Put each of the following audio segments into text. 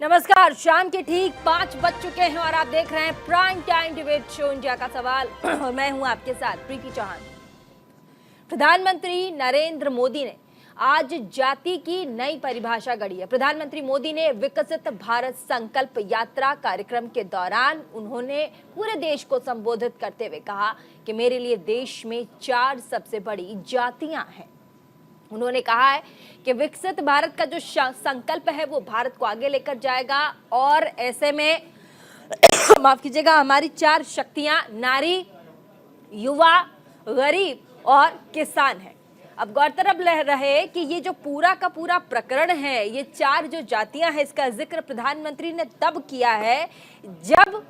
नमस्कार। शाम के ठीक 5 बज चुके हैं और आप देख रहे हैं prime time debate show India का सवाल और मैं हूं आपके साथ प्रीति चौहान। प्रधानमंत्री नरेंद्र मोदी ने आज जाति की नई परिभाषा गढ़ी है। प्रधानमंत्री मोदी ने विकसित भारत संकल्प यात्रा कार्यक्रम के दौरान उन्होंने पूरे देश को संबोधित करते हुए कहा कि मेरे लिए देश में 4 सबसे बड़ी जातियां हैं। उन्होंने कहा है कि विकसित भारत का जो संकल्प है वो भारत को आगे लेकर जाएगा और ऐसे में माफ कीजिएगा, हमारी 4 शक्तियां नारी, युवा, गरीब और किसान है। अब गौरतलब रहे कि ये जो पूरा का पूरा प्रकरण है, ये 4 जो जातियां हैं, इसका जिक्र प्रधानमंत्री ने तब किया है जब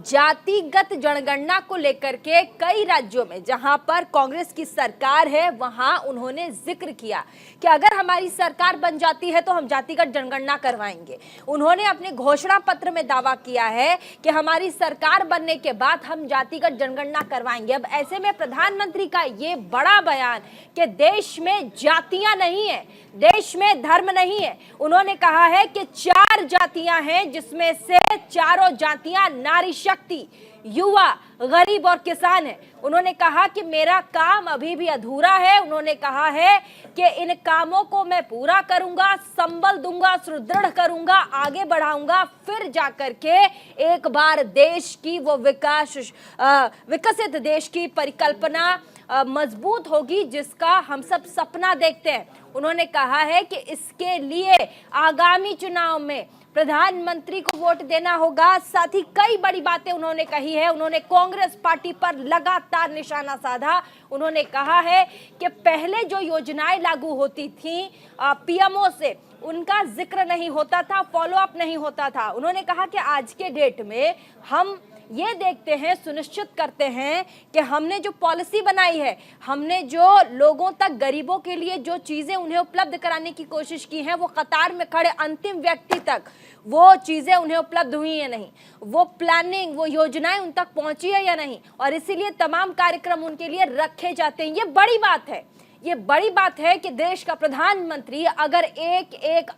जातिगत जनगणना को लेकर के कई राज्यों में जहां पर कांग्रेस की सरकार है वहां उन्होंने जिक्र किया कि अगर हमारी सरकार बन जाती है तो हम जातिगत जनगणना करवाएंगे। उन्होंने अपने घोषणा पत्र में दावा किया है कि हमारी सरकार बनने के बाद हम जातिगत जनगणना करवाएंगे। अब ऐसे में प्रधानमंत्री का ये बड़ा बयान कि देश में जातियां नहीं है, देश में धर्म नहीं है। उन्होंने कहा है कि 4 जातियां हैं जिसमें से चारों जातियां नारी शक्ति, युवा, गरीब और किसान है। उन्होंने कहा कि मेरा काम अभी भी अधूरा है। उन्होंने कहा है कि इन कामों को मैं पूरा करूंगा, संबल दूंगा, सुदृढ़ करूंगा, आगे बढ़ाऊंगा, फिर जाकर के एक बार देश की वो विकसित देश की परिकल्पना मजबूत होगी जिसका हम सब सपना देखते हैं। उन्होंने कहा है कि इसके लिए आगामी चुनाव में प्रधानमंत्री को वोट देना होगा। साथ ही कई बड़ी बातें उन्होंने कही है। उन्होंने कांग्रेस पार्टी पर लगातार निशाना साधा। उन्होंने कहा है कि पहले जो योजनाएं लागू होती थी पीएमओ से, उनका जिक्र नहीं होता था, फॉलो अप नहीं होता था। उन्होंने कहा कि आज के डेट में हम ये देखते हैं, सुनिश्चित करते हैं कि हमने जो पॉलिसी बनाई है, हमने जो लोगों तक, गरीबों के लिए जो चीजें उन्हें उपलब्ध कराने की कोशिश की है, वो कतार में खड़े अंतिम व्यक्ति तक वो चीजें उन्हें उपलब्ध हुई है नहीं, वो प्लानिंग, वो योजनाएं उन तक पहुंची है या नहीं, और इसीलिए तमाम कार्यक्रम उनके लिए रखे जाते हैं। ये बड़ी बात है। ये बड़ी बात है कि देश का प्रधानमंत्री अगर एक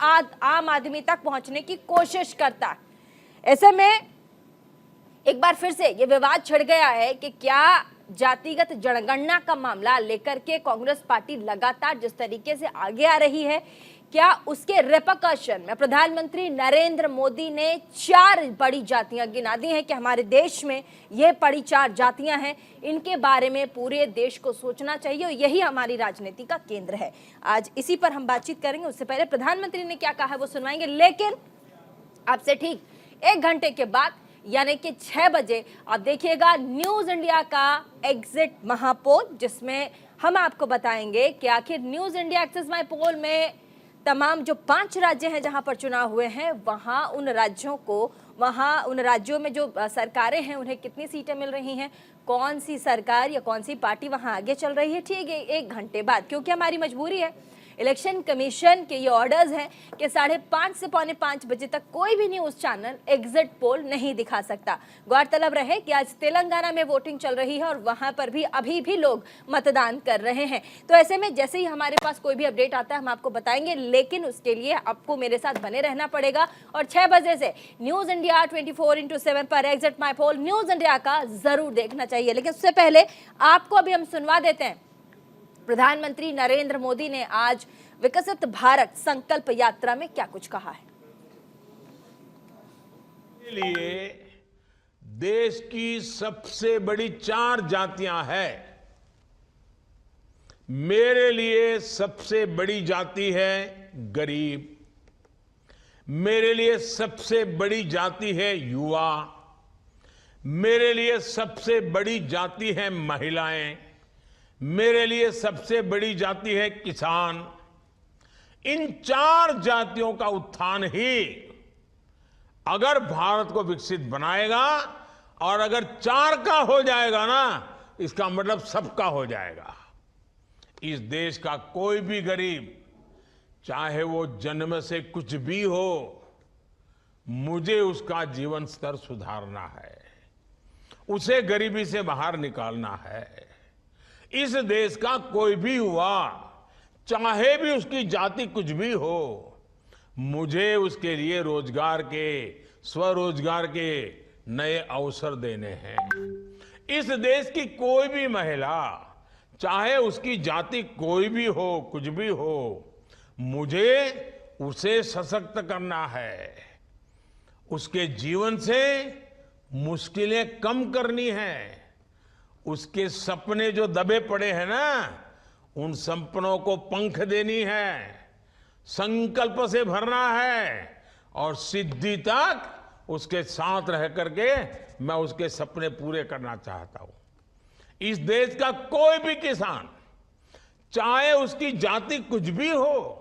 आम आदमी तक पहुंचने की कोशिश करता है। ऐसे में एक बार फिर से ये विवाद छिड़ गया है कि क्या जातिगत जनगणना का मामला लेकर के कांग्रेस पार्टी लगातार जिस तरीके से आगे आ रही है, क्या उसके रिपरकशन में प्रधानमंत्री नरेंद्र मोदी ने 4 बड़ी जातियां गिना दी हैं कि हमारे देश में ये बड़ी 4 जातियां हैं, इनके बारे में पूरे देश को सोचना चाहिए और यही हमारी राजनीति का केंद्र है। आज इसी पर हम बातचीत करेंगे। उससे पहले प्रधानमंत्री ने क्या कहा है वो सुनवाएंगे, लेकिन आपसे ठीक 1 घंटे के बाद यानी कि 6 बजे आप देखिएगा न्यूज इंडिया का एग्जिट महापोल, जिसमें हम आपको बताएंगे कि आखिर न्यूज इंडिया एक्सिस माई पोल में तमाम जो 5 राज्य हैं जहां पर चुनाव हुए हैं, वहां उन राज्यों में जो सरकारें हैं उन्हें कितनी सीटें मिल रही हैं, कौन सी सरकार या कौन सी पार्टी वहां आगे चल रही है। ठीक है, 1 घंटे बाद, क्योंकि हमारी मजबूरी है। इलेक्शन कमीशन के ये ऑर्डर्स हैं कि 5:30 से 4:45 बजे तक कोई भी न्यूज चैनल एग्जिट पोल नहीं दिखा सकता। गौरतलब रहे कि आज तेलंगाना में वोटिंग चल रही है और वहां पर भी अभी भी लोग मतदान कर रहे हैं। तो ऐसे में जैसे ही हमारे पास कोई भी अपडेट आता है हम आपको बताएंगे, लेकिन उसके लिए आपको मेरे साथ बने रहना पड़ेगा और 6 बजे से न्यूज इंडिया 24/7 पर एग्जिट माई पोल न्यूज इंडिया का जरूर देखना चाहिए। लेकिन उससे पहले आपको अभी हम सुनवा देते हैं प्रधानमंत्री नरेंद्र मोदी ने आज विकसित भारत संकल्प यात्रा में क्या कुछ कहा है। लिए देश की सबसे बड़ी 4 जातियां हैं। मेरे लिए सबसे बड़ी जाति है गरीब, मेरे लिए सबसे बड़ी जाति है युवा, मेरे लिए सबसे बड़ी जाति है महिलाएं, मेरे लिए सबसे बड़ी जाति है किसान। इन 4 जातियों का उत्थान ही अगर भारत को विकसित बनाएगा, और अगर 4 का हो जाएगा ना, इसका मतलब सबका हो जाएगा। इस देश का कोई भी गरीब, चाहे वो जन्म से कुछ भी हो, मुझे उसका जीवन स्तर सुधारना है, उसे गरीबी से बाहर निकालना है। इस देश का कोई भी युवा, चाहे भी उसकी जाति कुछ भी हो, मुझे उसके लिए रोजगार के, स्वरोजगार के नए अवसर देने हैं। इस देश की कोई भी महिला, चाहे उसकी जाति कोई भी हो, कुछ भी हो, मुझे उसे सशक्त करना है। उसके जीवन से मुश्किलें कम करनी है। उसके सपने जो दबे पड़े हैं ना, उन सपनों को पंख देनी है, संकल्प से भरना है और सिद्धि तक उसके साथ रह करके मैं उसके सपने पूरे करना चाहता हूं। इस देश का कोई भी किसान, चाहे उसकी जाति कुछ भी हो,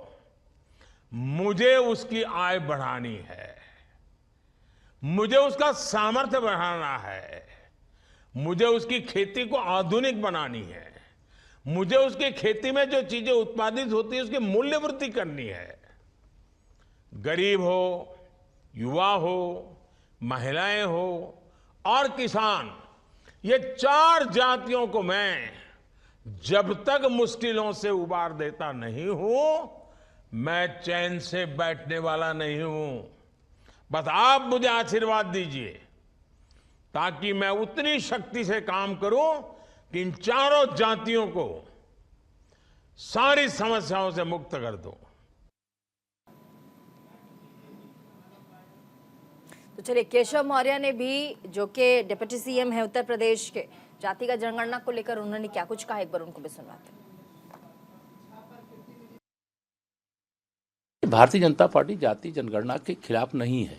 मुझे उसकी आय बढ़ानी है, मुझे उसका सामर्थ्य बढ़ाना है, मुझे उसकी खेती को आधुनिक बनानी है, मुझे उसकी खेती में जो चीजें उत्पादित होती है उसकी मूल्य वृद्धि करनी है। गरीब हो, युवा हो, महिलाएं हो और किसान, ये चार जातियों को मैं जब तक मुश्किलों से उबार देता नहीं हूं, मैं चैन से बैठने वाला नहीं हूं। बस आप मुझे आशीर्वाद दीजिए ताकि मैं उतनी शक्ति से काम करूं कि इन चारों जातियों को सारी समस्याओं से मुक्त कर दूं। तो चलिए, केशव मौर्य ने भी, जो कि डिप्टी सीएम है उत्तर प्रदेश के, जातिगत जनगणना को लेकर उन्होंने क्या कुछ कहा, एक बार उनको भी सुनवाते हैं। भारतीय जनता पार्टी जाति जनगणना के खिलाफ नहीं है।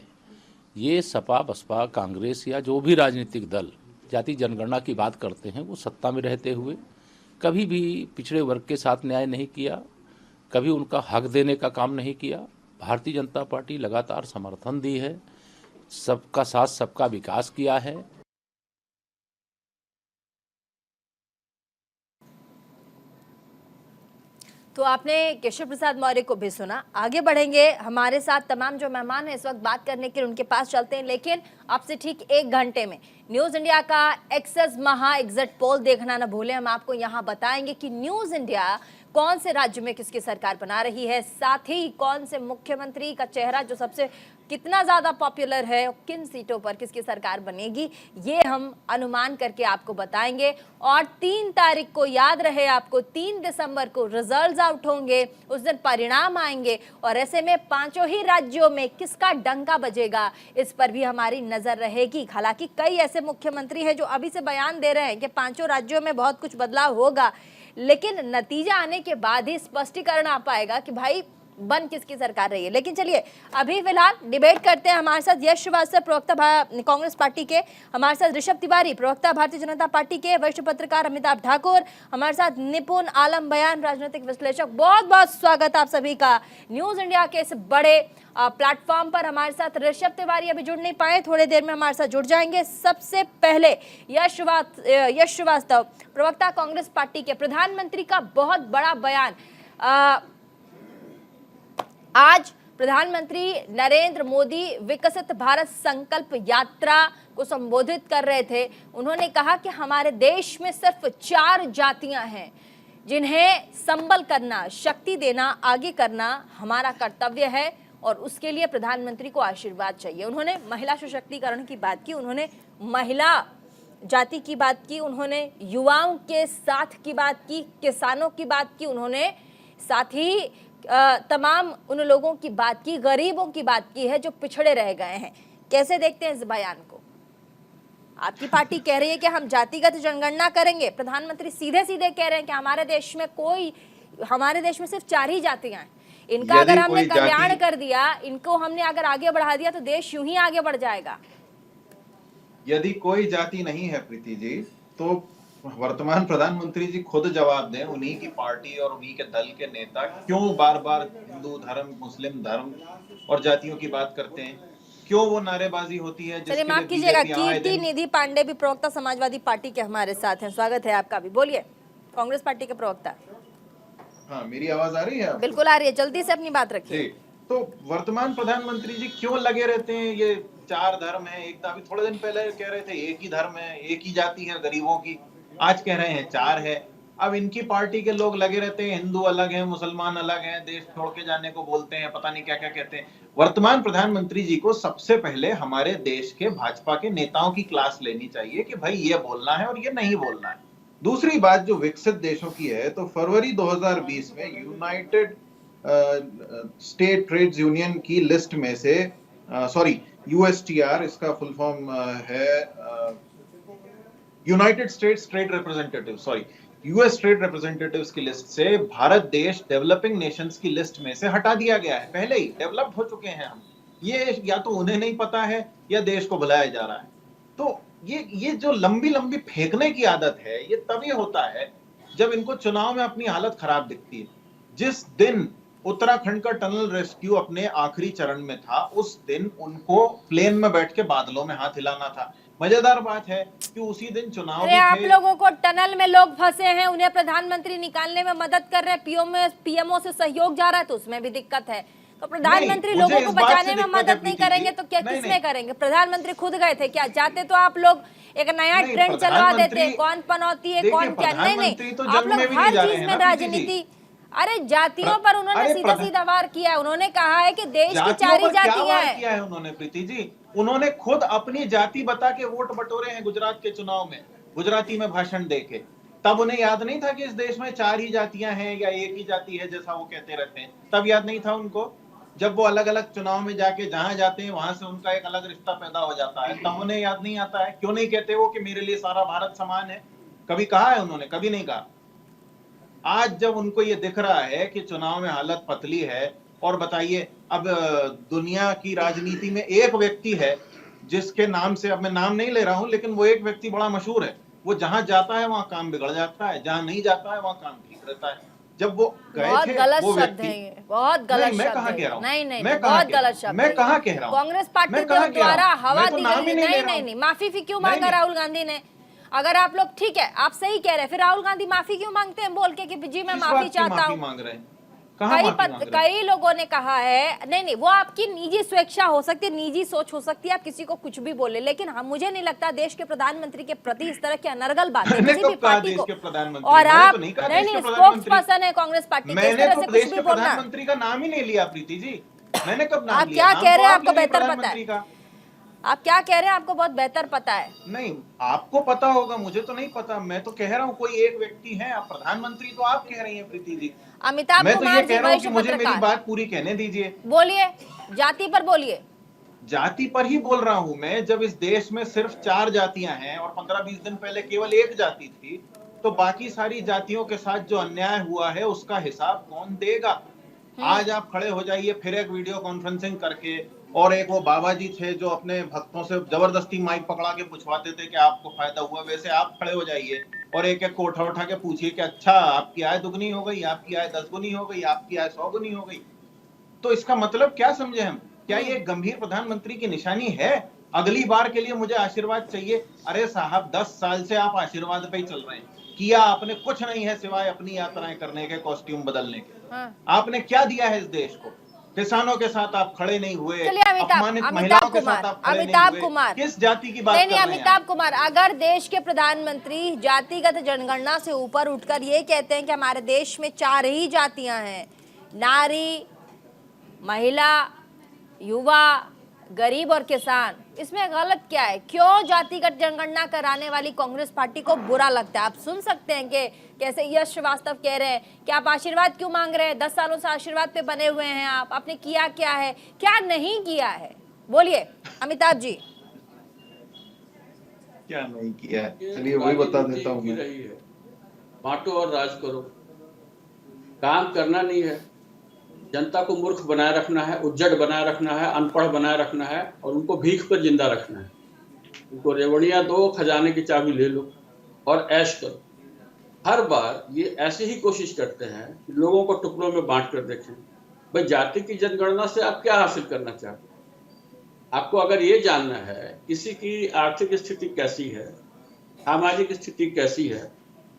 ये सपा, बसपा, कांग्रेस या जो भी राजनीतिक दल जाति जनगणना की बात करते हैं, वो सत्ता में रहते हुए कभी भी पिछड़े वर्ग के साथ न्याय नहीं किया, कभी उनका हक देने का काम नहीं किया। भारतीय जनता पार्टी लगातार समर्थन दी है, सबका साथ सबका विकास किया है। तो आपने केशव प्रसाद मौर्य को भी सुना। आगे बढ़ेंगे, हमारे साथ तमाम जो मेहमान हैं इस वक्त बात करने के लिए, उनके पास चलते हैं। लेकिन आपसे ठीक 1 घंटे में न्यूज इंडिया का एक्सेस महा एग्जिट पोल देखना ना भूलें। हम आपको यहाँ बताएंगे कि न्यूज इंडिया कौन से राज्य में किसकी सरकार बना रही है, साथ ही कौन से मुख्यमंत्री का चेहरा जो सबसे कितना ज्यादा पॉपुलर है, किन सीटों पर किसकी सरकार बनेगी, ये हम अनुमान करके आपको बताएंगे। और 3 तारीख को याद रहे आपको, 3 दिसंबर को रिजल्ट्स आउट होंगे, उस दिन परिणाम आएंगे और ऐसे में 5 ही राज्यों में किसका डंका बजेगा, इस पर भी हमारी नजर रहेगी। हालांकि कई ऐसे मुख्यमंत्री हैं जो अभी से बयान दे रहे हैं कि 5 राज्यों में बहुत कुछ बदलाव होगा, लेकिन नतीजा आने के बाद ही स्पष्टीकरण आ पाएगा कि भाई बन किसकी सरकार रही है। लेकिन चलिए, अभी फिलहाल डिबेट करते हैं। हमारे साथ यश श्रीवास्तव, प्रवक्ता कांग्रेस पार्टी के, हमारे साथ ऋषभ तिवारी, प्रवक्ता भारतीय जनता पार्टी के, वरिष्ठ पत्रकार अमिताभ ठाकुर, हमारे साथ निपुण आलम बयान, राजनीतिक विश्लेषक। बहुत बहुत स्वागत आप सभी का न्यूज इंडिया के इस बड़े प्लेटफॉर्म पर। हमारे साथ ऋषभ तिवारी अभी जुड़ नहीं पाए, थोड़ी देर में हमारे साथ जुड़ जाएंगे। सबसे पहले यश श्रीवास्तव, प्रवक्ता कांग्रेस पार्टी के, प्रधानमंत्री का बहुत बड़ा बयान। आज प्रधानमंत्री नरेंद्र मोदी विकसित भारत संकल्प यात्रा को संबोधित कर रहे थे। उन्होंने कहा कि हमारे देश में सिर्फ 4 जातियां हैं जिन्हें संबल करना, शक्ति देना, आगे करना हमारा कर्तव्य है और उसके लिए प्रधानमंत्री को आशीर्वाद चाहिए। उन्होंने महिला सशक्तिकरण की बात की, उन्होंने महिला जाति की बात की, उन्होंने युवाओं के साथ की बात की, किसानों की बात की, उन्होंने साथ ही तमाम उन लोगों की बात की, गरीबों की बात की है जो पिछड़े रह गए हैं। कैसे देखते हैं इस बयान को? आपकी पार्टी कह रही है कि हम जातिगत जनगणना करेंगे, प्रधानमंत्री सीधे सीधे कह रहे हैं कि हमारे देश में सिर्फ 4 ही जातियां हैं, इनका अगर हमने कल्याण कर दिया, इनको हमने अगर आगे बढ़ा दिया तो देश यूं ही आगे बढ़ जाएगा। यदि कोई जाति नहीं है प्रीति जी, तो वर्तमान प्रधानमंत्री जी खुद जवाब दें। उन्हीं की पार्टी और उन्हीं के दल के नेता क्यों बार बार हिंदू धर्म, मुस्लिम धर्म और जातियों की बात करते हैं? क्यों वो नारेबाजी होती है? चलिए, माफ कीजिएगा, कीर्ति निधि पांडे भी प्रवक्ता समाजवादी पार्टी के हमारे साथ हैं। स्वागत है आपका भी। बोलिए, कांग्रेस पार्टी के प्रवक्ता। हाँ, मेरी आवाज आ रही है? बिल्कुल आ रही है, जल्दी से अपनी बात रखिए। तो वर्तमान प्रधानमंत्री जी क्यों लगे रहते हैं ये 4 धर्म है? एक अभी थोड़े दिन पहले कह रहे थे एक ही धर्म है, एक ही जाति है गरीबों की, आज कह रहे हैं 4 है। अब इनकी पार्टी के लोग लगे रहते हैं हिंदू अलग हैं, मुसलमान अलग हैं, देश छोड़ के जाने को बोलते हैं, पता नहीं क्या क्या कहते हैं। वर्तमान प्रधानमंत्री जी को सबसे पहले हमारे देश के भाजपा के नेताओं की क्लास लेनी चाहिए कि भाई ये बोलना है और ये नहीं बोलना है। दूसरी बात जो विकसित देशों की है, तो फरवरी 2020 में यूनाइटेड स्टेट ट्रेड्स यूनियन की लिस्ट में से, सॉरी यूएसटीआर इसका फुल फॉर्म है, United states trade representative, sorry US trade representatives की लिस्ट से भारत देश डेवलपिंग नेशंस की लिस्ट में से हटा दिया गया है। पहले ही डेवलप्ड हो चुके हैं हम, ये या तो उन्हें नहीं पता है या देश को भुलाया जा रहा है। तो ये जो लंबी लंबी फेंकने की आदत है, ये तभी होता है जब इनको चुनाव में अपनी हालत खराब दिखती है। जिस दिन उत्तराखंड का टनल रेस्क्यू अपने आखिरी चरण में था, उस दिन उनको प्लेन में बैठ के बादलों में हाथ हिलाना था। मजेदार बात है कि उसी दिन चुनाव भी आप थे। लोगों को टनल में लोग फंसे हैं, उन्हें प्रधानमंत्री निकालने में मदद कर रहे हैं, पीएमओ से सहयोग जा रहा है, तो उसमें भी दिक्कत है। तो प्रधानमंत्री लोगों को बचाने में मदद नहीं करेंगे तो क्या किसमें करेंगे? प्रधानमंत्री खुद गए थे क्या? जाते तो आप लोग एक नया ट्रेंड चलवा देते, कौन पनौती है कौन क्या। नहीं, आप लोग हर चीज में राजनीति। अरे जातियों पर उन्होंने सीधा सीधा वार किया है। उन्होंने कहा है कि देश की 4 ही जातियां हैं। उन्होंने प्रीति जी, उन्होंने खुद अपनी जाति बता के वोट बटोरे हैं गुजरात के चुनाव में, गुजराती में भाषण देके। तब उन्हें याद नहीं था कि इस देश में 4 ही जातियां हैं या एक ही जाति है जैसा वो कहते रहते हैं। तब याद नहीं था उनको? जब वो अलग अलग चुनाव में जाके जहां जाते हैं वहां से उनका एक अलग रिश्ता पैदा हो जाता है, तब उन्हें याद नहीं आता है? क्यों नहीं कहते वो कि मेरे लिए सारा भारत समान है? कभी कहा है उन्होंने? कभी नहीं कहा। आज जब उनको ये दिख रहा है कि चुनाव में हालत पतली है, और बताइए अब दुनिया की राजनीति में एक व्यक्ति है जिसके नाम से, अब मैं नाम नहीं ले रहा हूं, लेकिन वो एक व्यक्ति बड़ा मशहूर है, वो जहां जाता है वहां काम बिगड़ जाता है, जहां नहीं जाता है वहां काम ठीक रहता है। जब वो गए थे, गलत वो शब्द है ये, बहुत गलत शब्द है। मैं कहां कह रहा हूं? नहीं, बहुत गलत शब्द है। मैं कहां कह रहा हूं? कांग्रेस पार्टी के द्वारा हवा दी गई। नहीं, माफी क्यों मांगा राहुल गांधी ने? अगर आप लोग, ठीक है आप सही कह रहे हैं, फिर राहुल गांधी माफी क्यों मांगते हैं बोल के कि जी मैं माफी चाहता हूँ? कई लोगों ने कहा है, नहीं वो आपकी निजी स्वेच्छा हो सकती है, निजी सोच हो सकती है, आप किसी को कुछ भी बोले, लेकिन हम, मुझे नहीं लगता देश के प्रधानमंत्री के प्रति इस तरह की अनर्गल बातें किसी भी पार्टी को। और आप नहीं स्पोक्स पर्सन है कांग्रेस पार्टी के, इस तरह से कुछ भी बोलना। प्रधानमंत्री का नाम ही नहीं लिया प्रीति जी, मैंने कब नाम लिया? आप क्या कह रहे हैं आपको बेहतर पता है, आप क्या कह रहे हैं आपको बहुत बेहतर पता है। नहीं आपको पता होगा, मुझे तो नहीं पता। मैं तो कह रहा हूँ कोई एक व्यक्ति है, आप प्रधानमंत्री तो आप कह रही हैं प्रीति जी। अमिताभ मैं तो ये कुमार कह रहा हूँ जी, कि मुझे मेरी बात पूरी कहने दीजिए। बोलिए, जाति पर बोलिए। जाति पर ही बोल रहा हूँ मैं। जब इस देश में सिर्फ 4 जातियां हैं और 15-20 दिन पहले केवल 1 जाति थी, तो बाकी सारी जातियों के साथ जो अन्याय हुआ है उसका हिसाब कौन देगा? आज आप खड़े हो जाइए फिर एक वीडियो कॉन्फ्रेंसिंग करके, और एक वो बाबा जी थे जो अपने भक्तों से जबरदस्ती माइक पकड़ा के पूछवाते थे कि आपको फायदा हुआ, वैसे आप खड़े हो जाइए और एक एक को उठा के पूछिए कि अच्छा आपकी आय दुगनी हो गई, आपकी आय 10 गुनी हो गई, आपकी आय 100 गुनी हो गई। तो इसका मतलब क्या समझे हम? क्या ये गंभीर प्रधानमंत्री की निशानी है? अगली बार के लिए मुझे आशीर्वाद चाहिए। अरे साहब 10 साल से आप आशीर्वाद पे ही चल रहे हैं, किया आपने कुछ नहीं है सिवाय अपनी यात्राएं करने के, कॉस्ट्यूम बदलने के। आपने क्या दिया है इस देश को? किसानों के साथ आप खड़े नहीं हुए, अपमानित महिलाओं के साथ आप खड़े नहीं हुए। किस जाति की बात कर रहे हैं? अमिताभ कुमार, अगर देश के प्रधानमंत्री जातिगत जनगणना से ऊपर उठकर ये कहते हैं कि हमारे देश में 4 ही जातियां हैं, नारी, महिला, युवा, गरीब और किसान, इसमें गलत क्या है? क्यों जातिगत जनगणना कराने वाली कांग्रेस पार्टी को बुरा लगता है? आप सुन सकते हैं कि कैसे यश श्रीवास्तव कह रहे हैं कि आप आशीर्वाद क्यों मांग रहे हैं? 10 सालों से आशीर्वाद पे बने हुए हैं आप, आपने किया क्या है, क्या नहीं किया है? बोलिए अमिताभ जी। क्या नहीं किया है? चलिए वही बता देता हूँ मैं। बांटो और राज करो, काम करना नहीं है, जनता को मूर्ख बनाए रखना है, उज्जड बनाए रखना है, अनपढ़ बनाए रखना है और उनको भीख पर जिंदा रखना है। उनको रेवड़ियां दो, खजाने की चाबी ले लो और ऐश करो। हर बार ये ऐसे ही कोशिश करते हैं कि लोगों को टुकड़ों में बांट कर देखें। भाई जाति की जनगणना से आप क्या हासिल करना चाहते हैं? आपको अगर ये जानना है किसी की आर्थिक स्थिति कैसी है, सामाजिक स्थिति कैसी है,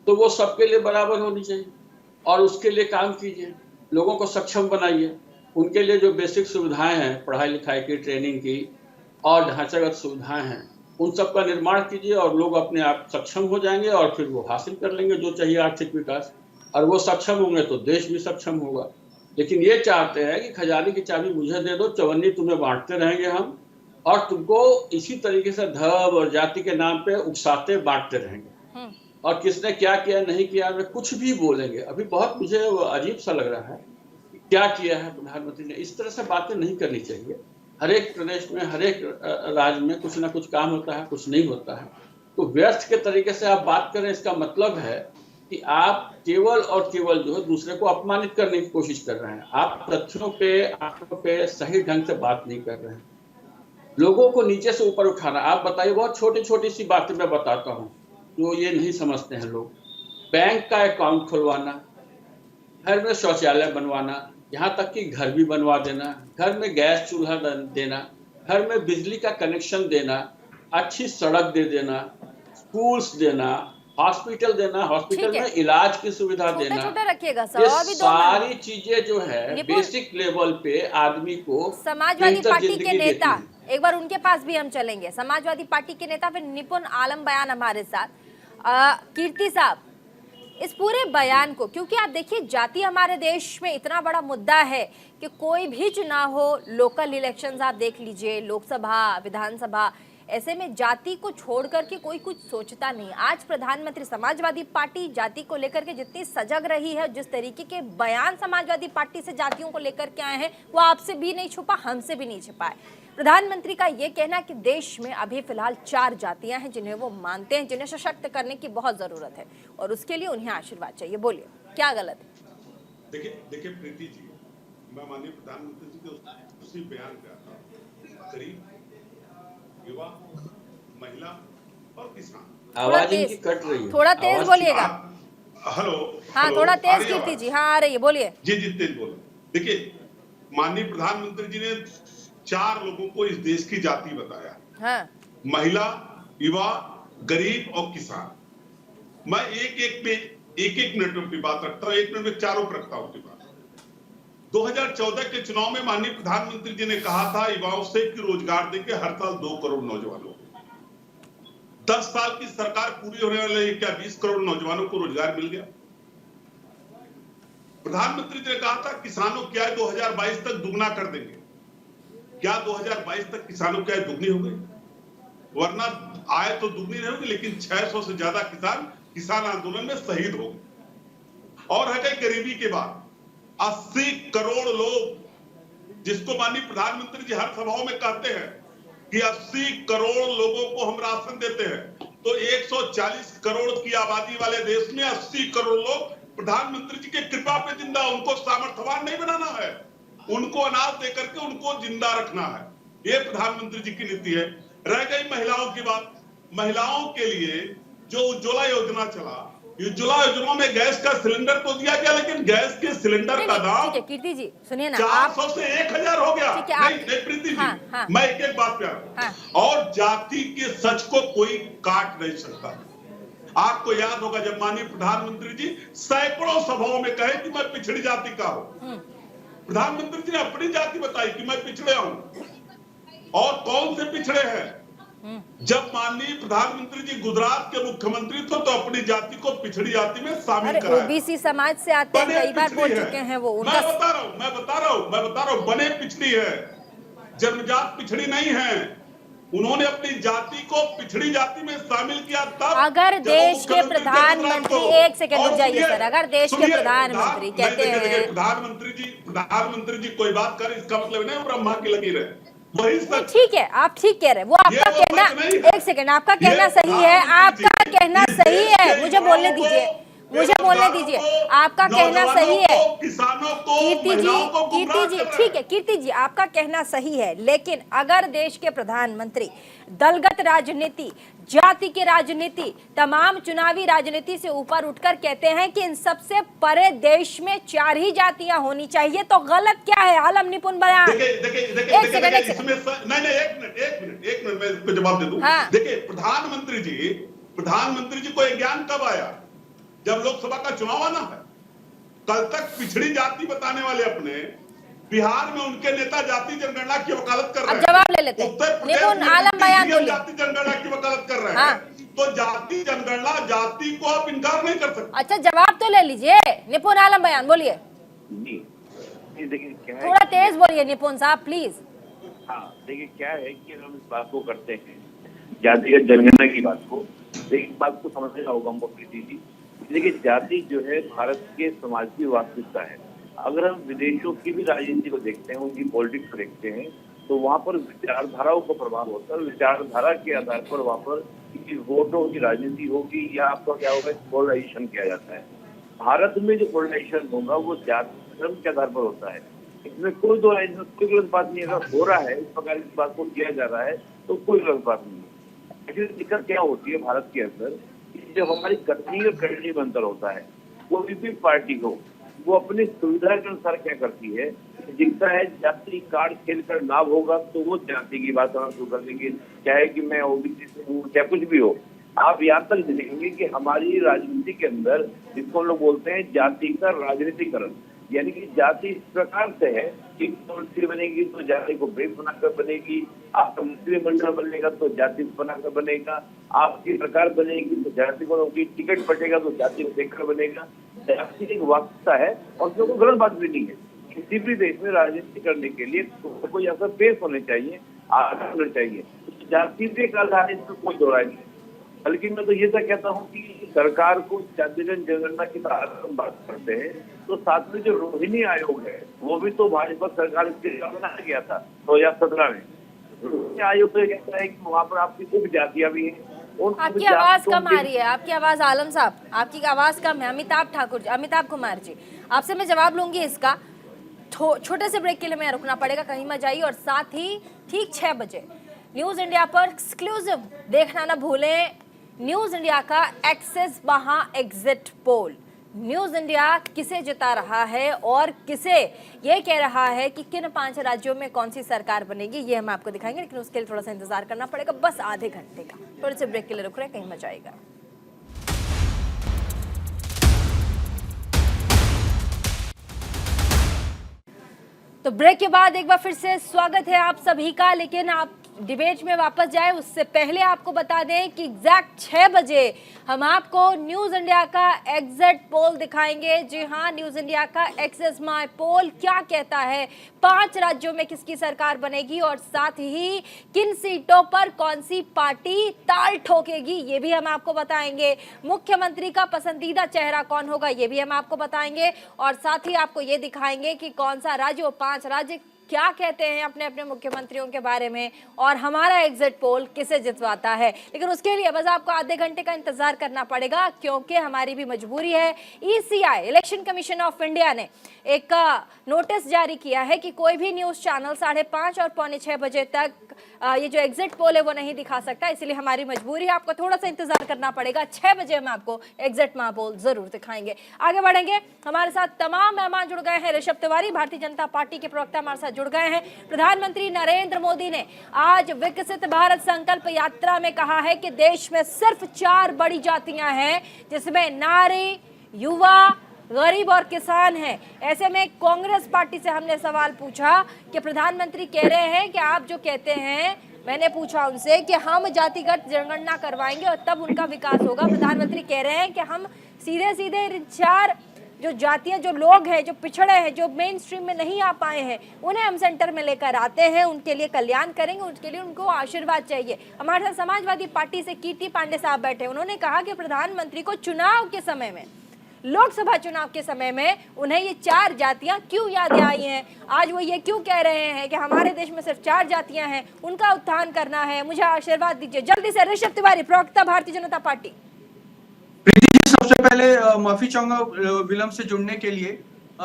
तो वो सबके लिए बराबर होनी चाहिए और उसके लिए काम कीजिए। लोगों को सक्षम बनाइए, उनके लिए जो बेसिक सुविधाएं हैं, पढ़ाई लिखाई की, ट्रेनिंग की और ढांचागत सुविधाएं हैं, उन सब का निर्माण कीजिए और लोग अपने आप सक्षम हो जाएंगे और फिर वो हासिल कर लेंगे जो चाहिए आर्थिक विकास। और वो सक्षम होंगे तो देश भी सक्षम होगा। लेकिन ये चाहते हैं कि खजाने की चाबी मुझे दे दो, चवन्नी तुम्हें बांटते रहेंगे हम, और तुमको इसी तरीके से धर्म और जाति के नाम पे उकसाते बांटते रहेंगे। और किसने क्या किया नहीं किया वे कुछ भी बोलेंगे। अभी बहुत मुझे अजीब सा लग रहा है, क्या किया है प्रधानमंत्री ने। इस तरह से बातें नहीं करनी चाहिए। हर एक प्रदेश में, हर एक राज्य में कुछ ना कुछ काम होता है, कुछ नहीं होता है। तो व्यर्थ के तरीके से आप बात करें, इसका मतलब है कि आप केवल और केवल जो है दूसरे को अपमानित करने की कोशिश कर रहे हैं। आप तथ्यों पे, आंकड़ों पे सही ढंग से बात नहीं कर रहे हैं। लोगों को नीचे से ऊपर उठाना। आप बताइए, बहुत छोटी छोटी सी बातें मैं बताता हूँ जो ये नहीं समझते हैं लोग। बैंक का अकाउंट खुलवाना, घर में शौचालय बनवाना, यहाँ तक कि घर भी बनवा देना, घर में गैस चूल्हा देना, घर में बिजली का कनेक्शन देना, अच्छी सड़क दे देना, स्कूल्स देना, हॉस्पिटल देना, हॉस्पिटल में इलाज की सुविधा देना। छोटा रखिएगा सर, ये अभी सारी चीजें जो है बेसिक लेवल पे आदमी को समाजवादी पार्टी के जिंदगी नेता, देती है। एक बार उनके पास भी हम चलेंगे। समाजवादी पार्टी के नेता फिर निपुण आलम बयान हमारे साथ। कीर्ति साहब, इस पूरे बयान को, क्योंकि आप देखिए जाति हमारे देश में इतना बड़ा मुद्दा है कि कोई भी चुनाव हो, लोकल इलेक्शंस आप देख लीजिए, लोकसभा, विधानसभा, ऐसे में जाति को छोड़ करके कोई कुछ सोचता नहीं। आज प्रधानमंत्री, समाजवादी पार्टी जाति को लेकर के जितनी सजग रही है, जिस तरीके के बयान समाजवादी पार्टी से जातियों को लेकर के आए हैं, वो आपसे भी नहीं छुपा, हमसे भी नहीं छुपा है। प्रधानमंत्री का ये कहना कि देश में अभी फिलहाल 4 जातियां हैं जिन्हें वो मानते हैं, जिन्हें सशक्त करने की बहुत जरूरत है और उसके लिए उन्हें आशीर्वाद चाहिए। बोलिए, क्या गलत है? देखिए प्रीति जी, मैं माननीय प्रधानमंत्री जी के उसी बयान पे आता हूँ। गरीब, युवा, महिला और किसान। आवाज इनकी कट रही है, थोड़ा तेज बोलिएगा। हेलो, हाँ, थोड़ा तेज कीर्ति जी। हाँ, आ रही है, बोलिए। जी तेज बोलो। देखिए, माननीय प्रधानमंत्री जी ने 4 लोगों को इस देश की जाति बताया। हाँ। महिला, युवा, गरीब और किसान। मैं एक मिनट में बात रखता हूँ, 1 मिनट में चारों पर रखता हूँ की बात। 2014 के चुनाव में माननीय प्रधानमंत्री जी ने कहा था युवाओं से कि रोजगार देंगे हर साल 2 करोड़ नौजवानों को। 10 साल की सरकार पूरी होने वाले, क्या 20 करोड़ नौजवानों को रोजगार मिल गया? प्रधानमंत्री जी ने कहा था किसानों की आय 2022 तक दुगना कर देंगे। क्या 2022 तक किसानों की आय दुगनी हो गई? वरना आय तो दुगनी नहीं होगी, लेकिन 600 से ज्यादा किसान आंदोलन में शहीद हो गए। और है गई गरीबी के बाद 80 करोड़ लोग, जिसको माननीय प्रधानमंत्री जी हर सभाओं में कहते हैं कि 80 करोड़ लोगों को हम राशन देते हैं, तो 140 करोड़ की आबादी वाले देश में 80 करोड़ लोग प्रधानमंत्री जी के कृपा पे जिंदा। उनको सामर्थ्यवान नहीं बनाना है, उनको अनाज देकर के उनको जिंदा रखना है। ये प्रधानमंत्री जी की नीति है। रह गई महिलाओं की बात। महिलाओं के लिए जो उज्ज्वला योजना चला, उज्ज्वला योजना में गैस का सिलेंडर तो दिया गया, लेकिन गैस के सिलेंडर का दाम, ठीक है कीर्ति जी, सुनिए ना, 400 से 1000 हो गया। नहीं प्रीति जी, हाँ। मैं एक बात पे आ रहा हूं। और जाति के सच को कोई काट नहीं सकता। आपको याद होगा जब माननीय प्रधानमंत्री जी सैकड़ों सभाओं में कहे कि मैं पिछड़ी जाति का हूं। प्रधानमंत्री जी ने अपनी जाति बताई कि मैं पिछड़े हूं। और कौन से पिछड़े हैं? जब माननीय प्रधानमंत्री जी गुजरात के मुख्यमंत्री थे तो अपनी जाति को पिछड़ी जाति में शामिल कराया। ओबीसी समाज से आते हैं, कई बार बोल चुके हैं वो। मैं बता रहा हूं, बने पिछड़ी है, जन्मजात पिछड़ी नहीं है। उन्होंने अपनी जाति को पिछड़ी जाति में शामिल किया तब। अगर देश के प्रधानमंत्री, एक सेकंड रुक जाइए सर, अगर देश के प्रधानमंत्री कहते हैं, प्रधानमंत्री जी कोई बात कर, इसका मतलब नहीं ब्रह्मा की लगी रहे। ठीक है, आप ठीक कह रहे हैं, वो आपका कहना, एक सेकंड, आपका कहना सही है, आपका कहना सही है। मुझे बोलने दीजिए, आपका कहना सही है कीर्ति जी, ठीक है कीर्ति जी, आपका कहना सही है। लेकिन अगर देश के प्रधानमंत्री दलगत राजनीति, जाति की राजनीति, तमाम चुनावी राजनीति से ऊपर उठकर कहते हैं कि इन सबसे परे देश में 4 ही जातियां होनी चाहिए, तो गलत क्या है? आलम निपुण बयान। एक मिनट मैं इसको जवाब दे दूं। देखिए प्रधानमंत्री जी को ज्ञान कब आया? जब लोकसभा का चुनाव आना है। कल तक पिछड़ी जाति बताने वाले अपने बिहार में उनके नेता जाति जनगणना की वकालत कर रहे अब हैं। जवाब ले लेते हैं। उत्तर प्रदेश निपुण में आलम बयान इंडियन बोलिए। जाति जनगणना की वकालत कर रहे हाँ। हैं, तो जाति जनगणना, जाति को आप इनकार नहीं कर सकते। अच्छा जवाब तो ले लीजिए। निपुण आलम बयान बोलिए। जी ये देखिए क्या है, थोड़ा तेज बोलिए निपुण साहब प्लीज। हाँ देखिए क्या है कि हम इस बात को करते हैं जातिगत जनगणना की बात को, देखिए इस बात को समझना होगा हमको प्रीति जी। देखिए जाति जो है भारत के समाज की वास्तविकता है। अगर हम विदेशों की भी राजनीति को देखते हैं, उनकी पॉलिटिक्स को देखते हैं, तो वहाँ पर विचारधाराओं का प्रभाव होता है। विचारधारा के आधार पर वहाँ पर वोटों की राजनीति होगी या आपका क्या होगा, पोलराइजेशन किया जाता है। भारत में जो पोलराइजेशन होगा वो जाति धर्म के आधार पर होता है। इसमें कोई दो कोई गलत बात नहीं। अगर हो रहा है इस प्रकार की बात को किया जा रहा है तो कोई गलत बात नहीं है। ऐसी दिक्कत क्या होती है भारत के अंदर, जब हमारी कथनी और करनी में अंतर होता है, कोई भी पार्टी को वो अपनी सुविधा के अनुसार क्या करती है, दिखता है जाति कार्ड खेल कर लाभ होगा तो वो जाति की बात करना शुरू कर देंगे, चाहे कि मैं ओबीसी से हूँ चाहे कुछ भी हो। आप यहाँ तक देखेंगे कि हमारी राजनीति के अंदर जिसको हम लोग बोलते हैं जाति का राजनीतिकरण, यानी कि जाति इस प्रकार से है कि मंत्री बनेगी तो जाति को बेस बनाकर बनेगी, आपका मंत्रिमंडल बनेगा तो जाति बनाकर बनेगा, आपकी सरकार बनेगी तो जाति को टिकट बटेगा तो जाति को देखकर बनेगा। जाति एक वास्तविकता है और उसमें कोई गलत बात भी नहीं है। किसी भी देश में राजनीति करने के लिए तो कोई ऐसा बेस होने चाहिए, आधार होना चाहिए। जाति पे एक आधार है, इसमें कोई दोहराई नहीं। बल्कि मैं तो ये तक कहता हूँ कि सरकार को जातिगत जनगणना की बात करते हैं तो साथ में जो रोहिणी आयोग है वो भी तो भाजपा सरकार के बनाया गया था 2017 में। रोहिणी आयोग तो कहता है कि वहाँ पर आपकी उप जातियां भी हैं। आपकी आवाज कम आ रही है, आपकी आवाज आलम साहब, आपकी आवाज कम है। अमिताभ कुमार जी, आपसे मैं जवाब लूंगी इसका। छोटे से ब्रेक के लिए मैं रुकना पड़ेगा, कहीं मत जाइए। और साथ ही ठीक 6 बजे न्यूज इंडिया पर एक्सक्लूसिव देखना ना भूलें। न्यूज इंडिया का एक्सेस वहां एग्जिट पोल, न्यूज इंडिया किसे जिता रहा है और किसे ये कह रहा है कि किन 5 राज्यों में कौन सी सरकार बनेगी, ये हम आपको दिखाएंगे। लेकिन उसके लिए थोड़ा सा इंतजार करना पड़ेगा, बस आधे घंटे का। थोड़े से ब्रेक के लिए रुक रहे, कहीं मत जाएगा। तो ब्रेक के बाद एक बार फिर से स्वागत है आप सभी का। लेकिन आप डिबेट में वापस जाए उससे पहले आपको बता दें कि एग्जैक्ट 6 बजे हम आपको न्यूज इंडिया का एग्जिट पोल दिखाएंगे। जी हाँ, न्यूज इंडिया का एक्सेस माय पोल क्या कहता है, 5 राज्यों में किसकी सरकार बनेगी और साथ ही किन सीटों पर कौन सी पार्टी ताल ठोकेगी, ये भी हम आपको बताएंगे। मुख्यमंत्री का पसंदीदा चेहरा कौन होगा, ये भी हम आपको बताएंगे। और साथ ही आपको ये दिखाएंगे कि कौन सा राज्य, वो 5 राज्य क्या कहते हैं अपने अपने मुख्यमंत्रियों के बारे में और हमारा एग्जिट पोल किसे जितवाता है। लेकिन उसके लिए बस आपको आधे घंटे का इंतजार करना पड़ेगा, क्योंकि हमारी भी मजबूरी है। ECI election commission of India ने एक नोटिस जारी किया है कि कोई भी न्यूज चैनल 5:30 और 5:45 बजे तक ये जो एग्जिट पोल है वो नहीं दिखा सकता। इसलिए हमारी मजबूरी है, आपको थोड़ा सा इंतजार करना पड़ेगा। 6 बजे हम आपको एग्जिट माय पोल जरूर दिखाएंगे। आगे बढ़ेंगे, हमारे साथ तमाम मेहमान जुड़ गए हैं। ऋषभ तिवारी भारतीय जनता पार्टी के प्रवक्ता हमारे साथ जुड़ गए हैं। प्रधानमंत्री नरेंद्र मोदी ने आज विकसित भारत संकल्प यात्रा में कहा है कि देश में सिर्फ 4 बड़ी जातियां हैं, जिसमें नारी, युवा, गरीब और किसान हैं। ऐसे में कांग्रेस पार्टी से हमने सवाल पूछा कि प्रधानमंत्री कह रहे हैं कि आप जो कहते हैं, मैंने पूछा उनसे कि हम जातिगत जनगणना करवाएंगे और तब उनका विकास होगा। प्रधानमंत्री कह रहे हैं कि हम सीधे सीधे 4 जो जातियां, जो लोग हैं, जो पिछड़े हैं, जो मेन स्ट्रीम में नहीं आ पाए हैं, उन्हें हम सेंटर में लेकर आते हैं, उनके लिए कल्याण करेंगे, उनके लिए उनको आशीर्वाद चाहिए। हमारे साथ समाजवादी पार्टी से कीर्ति पांडे साहब बैठे, उन्होंने कहा कि प्रधानमंत्री को चुनाव के समय में, लोकसभा चुनाव के समय में उन्हें ये 4 जातियां क्यों याद आई हैं। आज वो ये क्यों कह रहे हैं कि हमारे देश में सिर्फ 4 जातियां हैं, उनका उत्थान करना है, मुझे आशीर्वाद दीजिए। जल्दी से ऋषभ तिवारी, प्रवक्ता भारतीय जनता पार्टी। प्रीति जी, सबसे पहले माफी चाहूंगा विलंब से जुड़ने के लिए,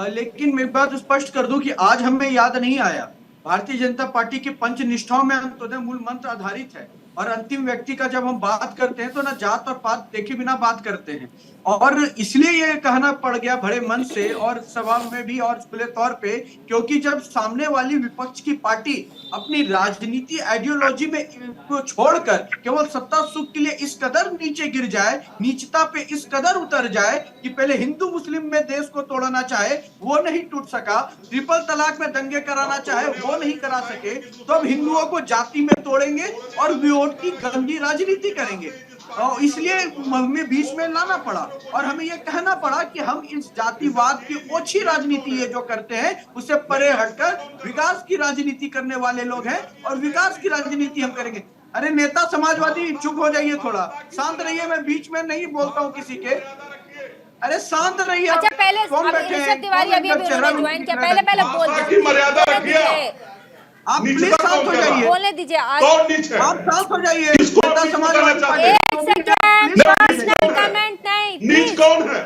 लेकिन मैं एक बात स्पष्ट कर दूं कि आज हमें याद नहीं आया। भारतीय जनता पार्टी की पंच निष्ठाओं में अंत्योदय मूल मंत्र आधारित है और अंतिम व्यक्ति का जब हम बात करते हैं तो ना जात और पात देखे बिना बात करते हैं, और इसलिए ये कहना पड़ गया बड़े मन से और सभा में भी और खुले तौर पे, क्योंकि जब सामने वाली विपक्ष की पार्टी अपनी राजनीति आइडियोलॉजी में को छोड़कर केवल सत्ता सुख के लिए इस कदर नीचे गिर जाए, नीचता पे इस कदर उतर जाए कि पहले हिंदू मुस्लिम में देश को तोड़ना चाहे वो नहीं टूट सका, ट्रिपल तलाक में दंगे कराना चाहे वो नहीं करा सके, तो अब हिंदुओं को जाति में तोड़ेंगे और वोट की गंदी राजनीति करेंगे। और इसलिए हमें बीच में लाना पड़ा और हमें यह कहना पड़ा कि हम इस जातिवाद की ओछी राजनीति ये जो करते हैं उससे परे हटकर विकास की राजनीति करने वाले लोग हैं और विकास की राजनीति हम करेंगे। अरे नेता समाजवादी चुप हो जाइए, थोड़ा शांत रहिए, मैं बीच में नहीं बोलता हूँ किसी के। अरे शांत रहिए। अच्छा पहले ऋषभ तिवारी अभी उन्होंने ज्वाइन किया, पहले बोल मर्यादा रखिए, आप प्लीज शांत हो जाइए, बोलने दीजिए, आप शांत हो जाइए। पर्सनल कमेंट नहीं, नीच कौन है?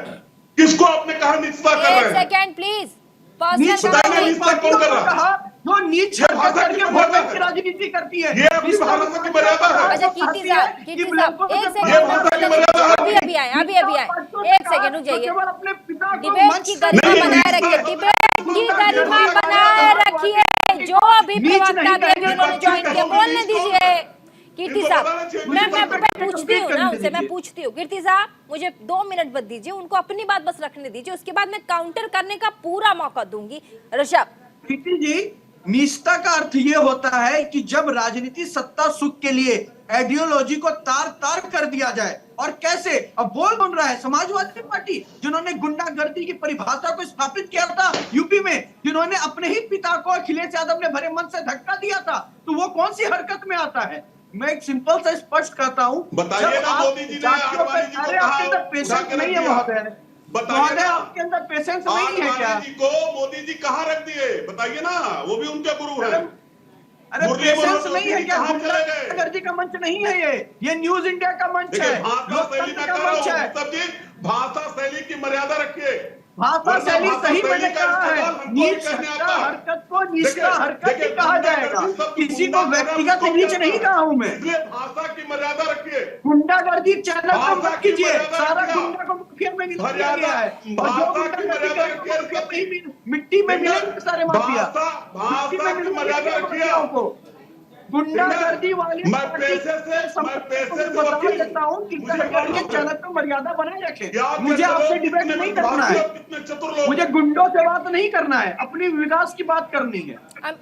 किसको आपने कहा नीचता कर रहे हैं? सेकंड प्लीज, नीचता कौन कर रहा है? जो नीच करके वोट की राजनीति करती है, ये अपनी भाषा की मर्यादा है। अच्छा कीर्ति साहब एक सेकंड, अभी आए, एक सेकंड रुक जाइए। डिबेट की गरिमा बनाए रखिए, डिबेट की गरिमा बनाए रखिए। जो अभी प्रवक्ता थे अभी उन्होंने ज्वाइन किया, बोलने दीजिए। कीर्ति साहब मैं पूछती हूँ ना उनसे, मैं पूछती हूँ कीर्ति साहब मुझे 2 मिनट बस दीजिए, उनको अपनी बात बस रखने दीजिए, उसके बाद मैं काउंटर करने का पूरा मौका दूंगी। ऋषभ। कीर्ति जी, निष्ठा का अर्थ ये होता है कि जब राजनीति सत्ता सुख के लिए आइडियोलॉजी को तार तार कर दिया जाए, और कैसे अब बोल बन रहा है समाजवादी पार्टी जिन्होंने गुंडागर्दी की परिभाषा को स्थापित किया था यूपी में, जिन्होंने अपने ही पिता को अखिलेश यादव ने भरे मन से धक्का दिया था, तो वो कौन सी हरकत में आता है? मैं एक सिंपल सा स्पष्ट करता हूँ, बताइए ना मोदी जी ने आडवाणी जी को अरे आपके अंदर पेशेंस नहीं है महोदय, बताइए आपके अंदर पेशेंस नहीं है क्या? जी को मोदी जी कहाँ रख दिए बताइए ना, वो भी उनके गुरु है। अरे पेशेंस नहीं है क्या? गुंडागर्दी का मंच नहीं है ये न्यूज इंडिया का मंच है, लोकतंत्र का मंच है। भाषा शैली की मर्यादा रखिए। भाषा शैली सही मैंने कहा है, नीच हरकत को निष्ठा हरकत ही कहा जाएगा, किसी को व्यक्तिगत नीच नहीं कहा हूं मैं। इसलिए भाषा की मर्यादा रखिए। गुंडागर्दी चैनल पर मत कीजिए, सारा गुंडा को मुखिया में मिला गया है, और जो गुंडागर्दी मिट्टी में मिलेंगे सारे माफिया, भाषा की मर्यादा रखिए। गुंडागर्दी वाली मैं पैसे से बता देता हूँ कि चैनल पर मर्यादा बनाए रखें। मुझे आपसे डिबेट नहीं करना है, मुझे गुंडों से बात नहीं करना है, अपनी विकास की बात करनी है।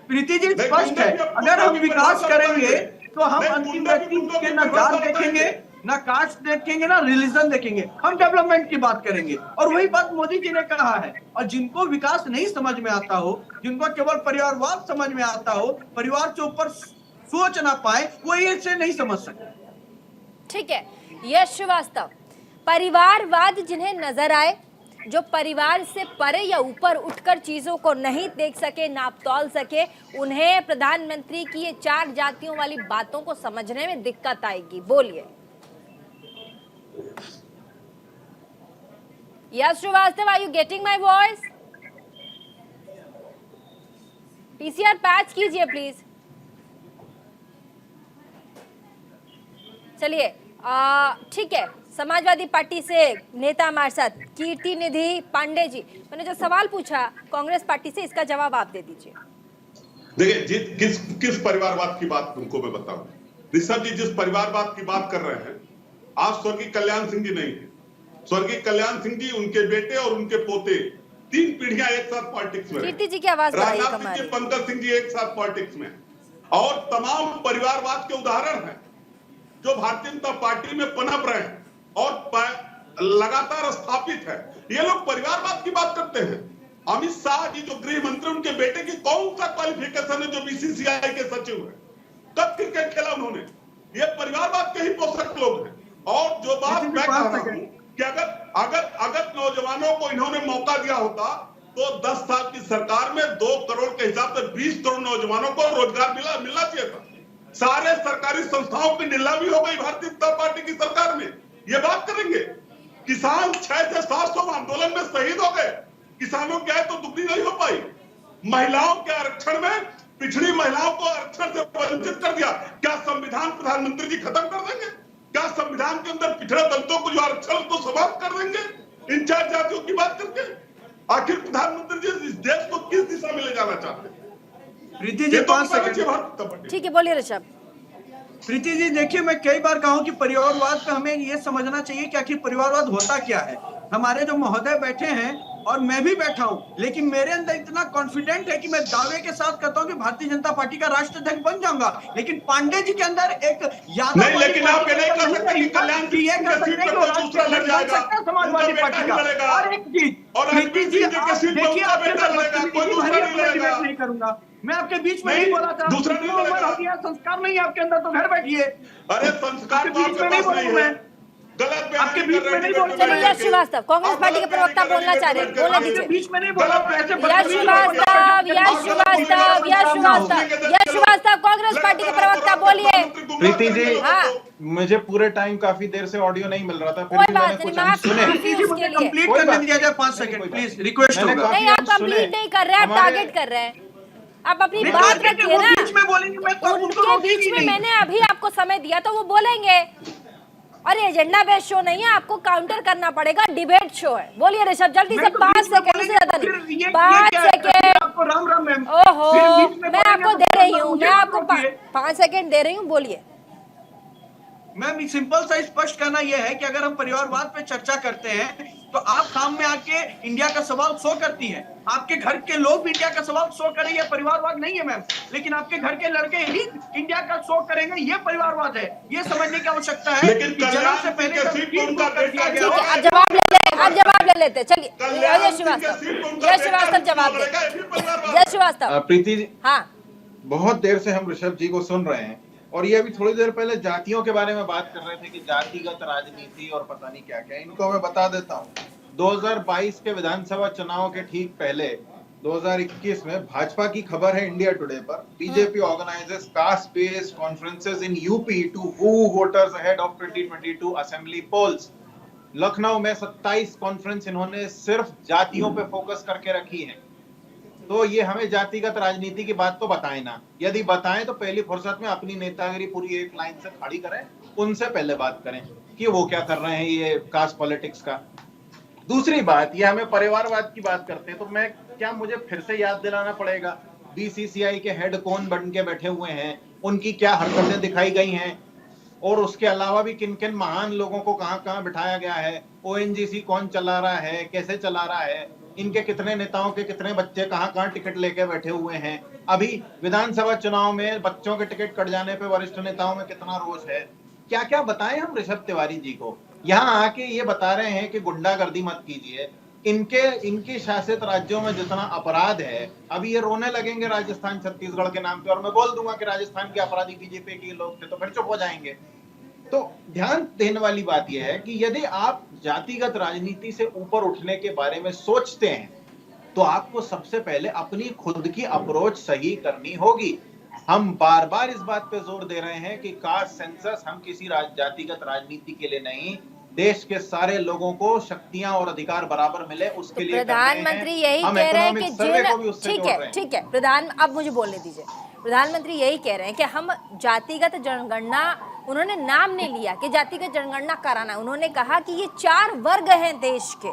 प्रीति जी स्पष्ट है, अगर हम विकास करेंगे तो हम अंतिम व्यक्ति के न जात देखेंगे, ना कास्ट देखेंगे, ना रिलीजन देखेंगे, हम डेवलपमेंट की बात करेंगे। और वही बात मोदी जी ने कहा है। और जिनको विकास नहीं समझ में आता हो, जिनको केवल परिवारवाद समझ में आता हो, परिवार के ऊपर सोच ना पाए, वो इसे नहीं समझ सकते। ठीक है यश श्रीवास्तव, परिवारवाद जिन्हें नजर आए, जो परिवार से परे या ऊपर उठकर चीजों को नहीं देख सके, नाप तौल सके, उन्हें प्रधानमंत्री की ये 4 जातियों वाली बातों को समझने में दिक्कत आएगी। बोलिए Yash Srivastava, are you getting my voice? PCR patch कीजिए प्लीज। चलिए ठीक है, समाजवादी पार्टी से नेता हमारे साथ कीर्ति निधि पांडे जी, मैंने जो सवाल पूछा कांग्रेस पार्टी से, इसका जवाब आप दे दीजिए। देखिए किस परिवारवाद की बात तुमको मैं बताऊं। ऋषभ जी जिस परिवारवाद की बात कर रहे हैं, आज स्वर्गीय कल्याण सिंह जी नहीं है, स्वर्गीय कल्याण सिंह जी, उनके बेटे और उनके पोते, 3 पीढ़ियां एक साथ पॉलिटिक्स में, कीर्ति जी की आवाज राजनाथ सिंह जी, पंकज सिंह जी एक साथ पॉलिटिक्स में, और तमाम परिवारवाद के उदाहरण हैं जो भारतीय जनता पार्टी में पनप रहे हैं और लगातार स्थापित है। ये लोग परिवारवाद की बात करते हैं। अमित शाह जी जो गृह मंत्री, उनके बेटे की कौन सा क्वालिफिकेशन है जो बीसीसीआई के सचिव है? कब क्रिकेट खेला उन्होंने? ये परिवारवाद के ही पोषक लोग हैं। और जो बात मैं कह रहा हूं कि अगर नौजवानों को इन्होंने मौका दिया होता तो 10 साल की सरकार में 2 करोड़ के हिसाब से 20 करोड़ नौजवानों को रोजगार मिलना चाहिए था। सारे सरकारी संस्थाओं की नीलामी हो गई भारतीय जनता पार्टी की सरकार में। ये बात करेंगे। किसान 600 से 700 आंदोलन में शहीद हो गए, किसानों की आय तो दुगनी नहीं हो पाई। महिलाओं के आरक्षण में पिछड़ी महिलाओं को आरक्षण से वंचित कर दिया। क्या संविधान प्रधानमंत्री जी खत्म कर देंगे? क्या संविधान के अंदर पिछड़े दलितों को जो आरक्षण उसको समाप्त कर देंगे इन 4 जातियों की बात करके? आखिर प्रधानमंत्री जी इस देश को किस दिशा में ले जाना चाहते हैं? प्रीति जी 5 सेकंड। ठीक है, बोलिए ऋषभ। प्रीति जी देखिए, मैं कई बार कहा हूं कि परिवारवाद पे हमें ये समझना चाहिए कि आखिर परिवारवाद होता क्या है। हमारे जो महोदय बैठे हैं और मैं भी बैठा हूं, लेकिन मेरे अंदर इतना कॉन्फिडेंट है कि मैं दावे के साथ कहता हूं कि भारतीय जनता पार्टी का राष्ट्राध्यक्ष बन जाऊंगा। लेकिन पांडे जी के अंदर एक यादव नहीं, लेकिन आप ये नहीं कर सकते कि कल्याण की ये कर सकते हैं कि राष्ट्राध्यक्ष बन सकता है समाजवादी पार्टी का। और एक चीज, प्रीति जी देखिए, आपके डिबेट नहीं करूंगा मैं, आपके बीच में नहीं बोला था। दूसरा नहीं बोला, संस्कार नहीं है आपके अंदर तो घर बैठिए। अरे संस्कार तो आपके पास नहीं है, गलत आपके बीच में नहीं बोल। चलिए यश श्रीवास्तव, कांग्रेस पार्टी के प्रवक्ता बोलना चाह रहे हैं, बोलने दीजिए। बीच में नहीं बोला। यश श्रीवास्तव कांग्रेस पार्टी के प्रवक्ता, बोलिए। प्रीति जी, हाँ, मुझे पूरे टाइम काफी देर से ऑडियो नहीं मिल रहा था, फिर कोई भी मैंने बात कुछ नहीं, अंश सुने। उसके लिए कंप्लीट करने दिया जाए 5 सेकंड प्लीज, रिक्वेस्ट होगा। नहीं, आप कंप्लीट नहीं कर रहे हैं, आप टारगेट कर रहे हैं। आप अपनी बात रखिए ना। बीच में बोलेंगे, मैं तो उनके बीच में मैंने अभी आपको समय दिया तो वो बोलेंगे। और एजेंडा बेस्ड शो नहीं है, आपको काउंटर करना पड़ेगा, डिबेट शो है। बोलिए ऋषभ, जल्दी से 5 सेकंड से ज्यादा नहीं, 5 सेकंड। आपको राम राम मैम। ओहो, मैं आपको दे रही हूँ, मैं आपको 5 सेकंड दे रही हूँ, बोलिए। मैम सिंपल सा स्पष्ट कहना यह है कि अगर हम परिवारवाद पे चर्चा करते हैं तो आप सामने आके इंडिया का सवाल शो करती हैं, आपके घर के लोग भी इंडिया का सवाल शो करें, ये परिवारवाद नहीं है मैम। लेकिन आपके घर के लड़के ही इंडिया का शो करेंगे, ये परिवारवाद है। ये समझने की आवश्यकता है लेकिन कि जन्म से पहले कल्याण कर दिया ठीक है, गया। अब जवाब ले ले, अब जवाब ले लेते। चलिए यश श्रीवास्तव जवाब दे। यश श्रीवास्तव। प्रीति जी, हाँ, बहुत देर से हम ऋषभ जी को सुन रहे हैं और ये अभी थोड़ी देर पहले जातियों के बारे में बात कर रहे थे कि जातिगत राजनीति और पता नहीं क्या क्या। इनको मैं बता देता हूँ, 2022 के विधानसभा चुनाव के ठीक पहले 2021 में भाजपा की खबर है इंडिया टुडे पर, BJP organises caste based conferences in UP to woo voters ahead of 2022 assembly polls. Lucknow में 27 कॉन्फ्रेंस इन्होंने सिर्फ जातियों पे फोकस करके रखी है। तो ये हमें जातिगत राजनीति की बात तो बताएं ना, यदि बताएं तो पहली फुर्सत में अपनी नेतागिरी पूरी एक लाइन से खड़ी करें, उनसे पहले बात करें कि वो क्या कर रहे हैं ये कास्ट पॉलिटिक्स का। दूसरी बात, ये हमें परिवारवाद की बात करते हैं तो मैं क्या, मुझे फिर से याद दिलाना पड़ेगा बीसीसीआई के हेड कौन बन के बैठे हुए हैं, उनकी क्या हरकतें दिखाई गई हैं, और उसके अलावा भी किन किन महान लोगों को कहाँ कहाँ बिठाया गया है, ओएनजीसी कौन चला रहा है, कैसे चला रहा है, इनके कितने नेताओं के कितने बच्चे कहाँ कहाँ टिकट लेके बैठे हुए हैं। अभी विधानसभा चुनाव में बच्चों के टिकट कट जाने पे वरिष्ठ नेताओं में कितना रोष है। क्या क्या बताएं हम ऋषभ तिवारी जी को? यहाँ आके ये बता रहे हैं कि गुंडागर्दी मत कीजिए। इनके शासित राज्यों में जितना अपराध है, अभी ये रोने लगेंगे राजस्थान छत्तीसगढ़ के नाम पे, और मैं बोल दूंगा कि राजस्थान के अपराधी बीजेपी के लोग थे तो फिर चुप हो जाएंगे। तो ध्यान देने वाली बात यह है कि यदि आप जातिगत राजनीति से ऊपर उठने के बारे में सोचते हैं तो आपको सबसे पहले अपनी खुद की अप्रोच सही करनी होगी। हम बार बार इस बात पे जोर दे रहे हैं कि कास्ट सेंसस हम किसी जातिगत राजनीति के लिए नहीं, देश के सारे लोगों को शक्तियां और अधिकार बराबर मिले उसके लिए प्रधानमंत्री यही कह रहे हैं कि ठीक है अब मुझे बोलने दीजिए। प्रधानमंत्री यही कह रहे हैं कि हम जातिगत जनगणना, उन्होंने नाम नहीं लिया कि जातिगत जनगणना कराना, उन्होंने कहा कि ये 4 वर्ग हैं देश के।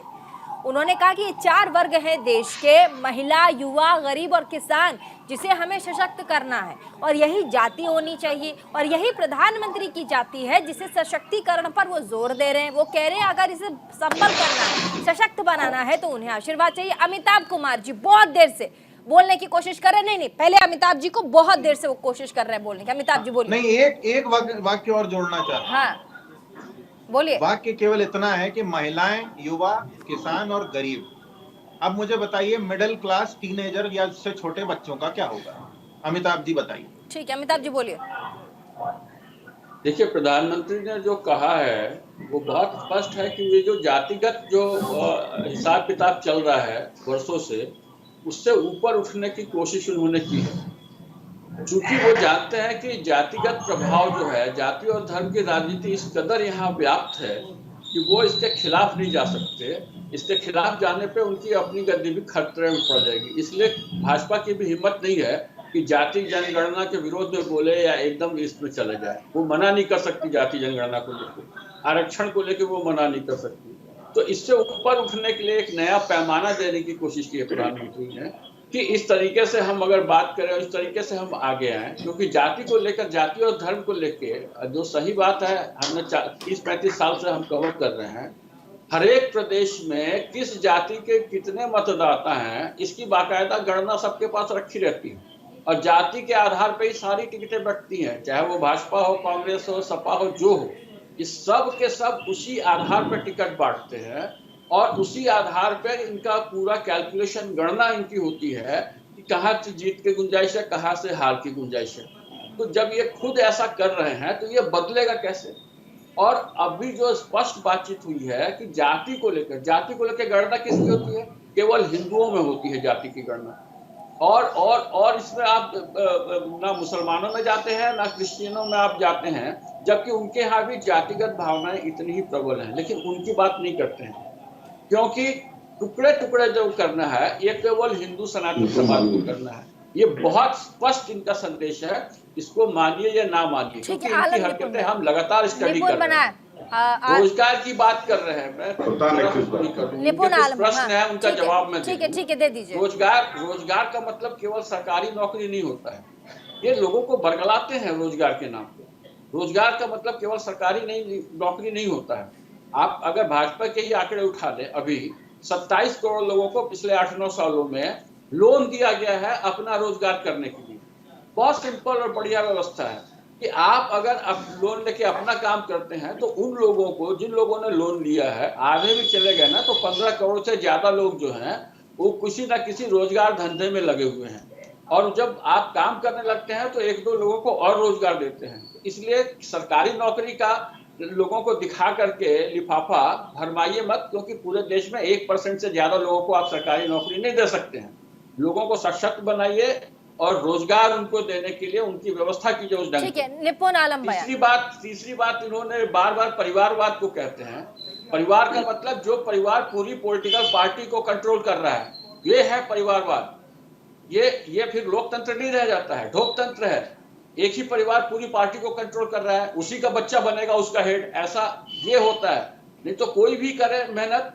उन्होंने कहा कि ये 4 वर्ग हैं देश के, महिला, युवा, गरीब और किसान, जिसे हमें सशक्त करना है और यही जाति होनी चाहिए और यही प्रधानमंत्री की जाति है जिसे सशक्तिकरण पर वो जोर दे रहे हैं। वो कह रहे हैं अगर इसे संबल करना है, सशक्त बनाना है तो उन्हें आशीर्वाद चाहिए। अमिताभ कुमार जी बहुत देर से बोलने की कोशिश कर रहे हैं, नहीं पहले अमिताभ जी को, बहुत देर से वो कोशिश कर रहे हैं बोलने की। अमिताभ जी बोलिए। नहीं, एक वाक्य और जोड़ना चाहता हूं। हाँ बोलिए। वाक्य केवल इतना है कि महिलाएं, युवा, किसान और गरीब। अब मुझे बताइए मिडिल क्लास टीनेजर या उससे छोटे बच्चों का क्या होगा? अमिताभ जी बताइए। ठीक है अमिताभ जी बोलिए। देखिए, प्रधानमंत्री ने जो कहा है वो बहुत स्पष्ट है कि ये जो जातिगत जो हिसाब किताब चल रहा है वर्षों से, उससे ऊपर उठने की कोशिश उन्होंने की है। चूंकि वो जानते हैं कि जातिगत प्रभाव जो है, जाति और धर्म की राजनीति इस कदर यहाँ व्याप्त है कि वो इसके खिलाफ नहीं जा सकते। इसके खिलाफ जाने पे उनकी अपनी गद्दी भी खतरे में पड़ जाएगी। इसलिए भाजपा की भी हिम्मत नहीं है कि जाति जनगणना के विरोध में बोले या एकदम इसमें चले जाए। वो मना नहीं कर सकती जाति जनगणना को लेकर, आरक्षण को लेकर वो मना नहीं कर सकती। तो इससे ऊपर उठने के लिए एक नया पैमाना देने की कोशिश की है प्रधानमंत्री ने कि इस तरीके से हम अगर बात करें, इस तरीके से हम आगे आए, क्योंकि जाति को लेकर, जाति और धर्म को लेकर जो सही बात है, हमने 30-35 साल से हम कवर कर रहे हैं, हर एक प्रदेश में किस जाति के कितने मतदाता हैं इसकी बाकायदा गणना सबके पास रखी रहती है और जाति के आधार पर ही सारी टिकटें बंटती हैं, चाहे वो भाजपा हो, कांग्रेस हो, सपा हो, जो हो, इस सब के सब उसी आधार पर टिकट बांटते हैं और उसी आधार पर इनका पूरा कैलकुलेशन, गणना इनकी होती है कि कहाँ से जीत की गुंजाइश है, कहाँ से हार की गुंजाइश है। तो जब ये खुद ऐसा कर रहे हैं तो ये बदलेगा कैसे? और अभी जो स्पष्ट बातचीत हुई है कि जाति को लेकर गणना किसकी होती है? केवल हिंदुओं में होती है जाति की गणना। और इसमें आप ना मुसलमानों में जाते हैं ना क्रिश्चियनों में आप जाते हैं, जबकि उनके यहाँ भी जातिगत भावनाएं इतनी ही प्रबल हैं, लेकिन उनकी बात नहीं करते हैं क्योंकि टुकड़े टुकड़े जो करना है ये केवल हिंदू सनातन समाज को करना है। ये बहुत स्पष्ट इनका संदेश है, इसको मानिए या ना मानिए, क्योंकि इनकी हरकतें हम लगातार स्टडी कर रहे हैं। रोजगार की बात कर रहे हैं, मैं प्रश्न है उनका जवाब में ठीक है दे दीजिए। रोजगार का मतलब केवल सरकारी नौकरी नहीं होता है, ये लोगों को बरगलाते हैं रोजगार के नाम पे। रोजगार का मतलब केवल सरकारी नौकरी नहीं होता है। आप अगर भाजपा के ही आंकड़े उठा लें, अभी 27 करोड़ लोगों को पिछले 8-9 सालों में लोन दिया गया है अपना रोजगार करने के लिए। बहुत सिंपल और बढ़िया व्यवस्था है कि आप अगर लोन लेके अपना काम करते हैं तो उन लोगों को, जिन लोगों ने लोन लिया है, आधे भी चले गए ना, तो 15 करोड़ से ज्यादा लोग जो हैं वो किसी ना किसी रोजगार धंधे में लगे हुए हैं। और जब आप काम करने लगते हैं तो 1-2 लोगों को और रोजगार देते हैं। इसलिए सरकारी नौकरी का लोगों को दिखा करके लिफाफा भरमाइए मत, क्योंकि पूरे देश में 1% से ज्यादा लोगों को आप सरकारी नौकरी नहीं दे सकते हैं। लोगों को सशक्त बनाइए और रोजगार उनको देने के लिए उनकी व्यवस्था कीजिए उस ढंग से। ठीक है, निपुण आलम भाई। तीसरी बात इन्होंने बार-बार परिवारवाद को कहते हैं। परिवार का मतलब जो परिवार पूरी पॉलिटिकल पार्टी को कंट्रोल कर रहा है, ये है परिवारवाद। ये फिर लोकतंत्र नहीं रह जाता है, ढोकतंत्र है। एक ही परिवार पूरी पार्टी को कंट्रोल कर रहा है, उसी का बच्चा बनेगा उसका हेड, ऐसा ये होता है। नहीं तो कोई भी करे मेहनत,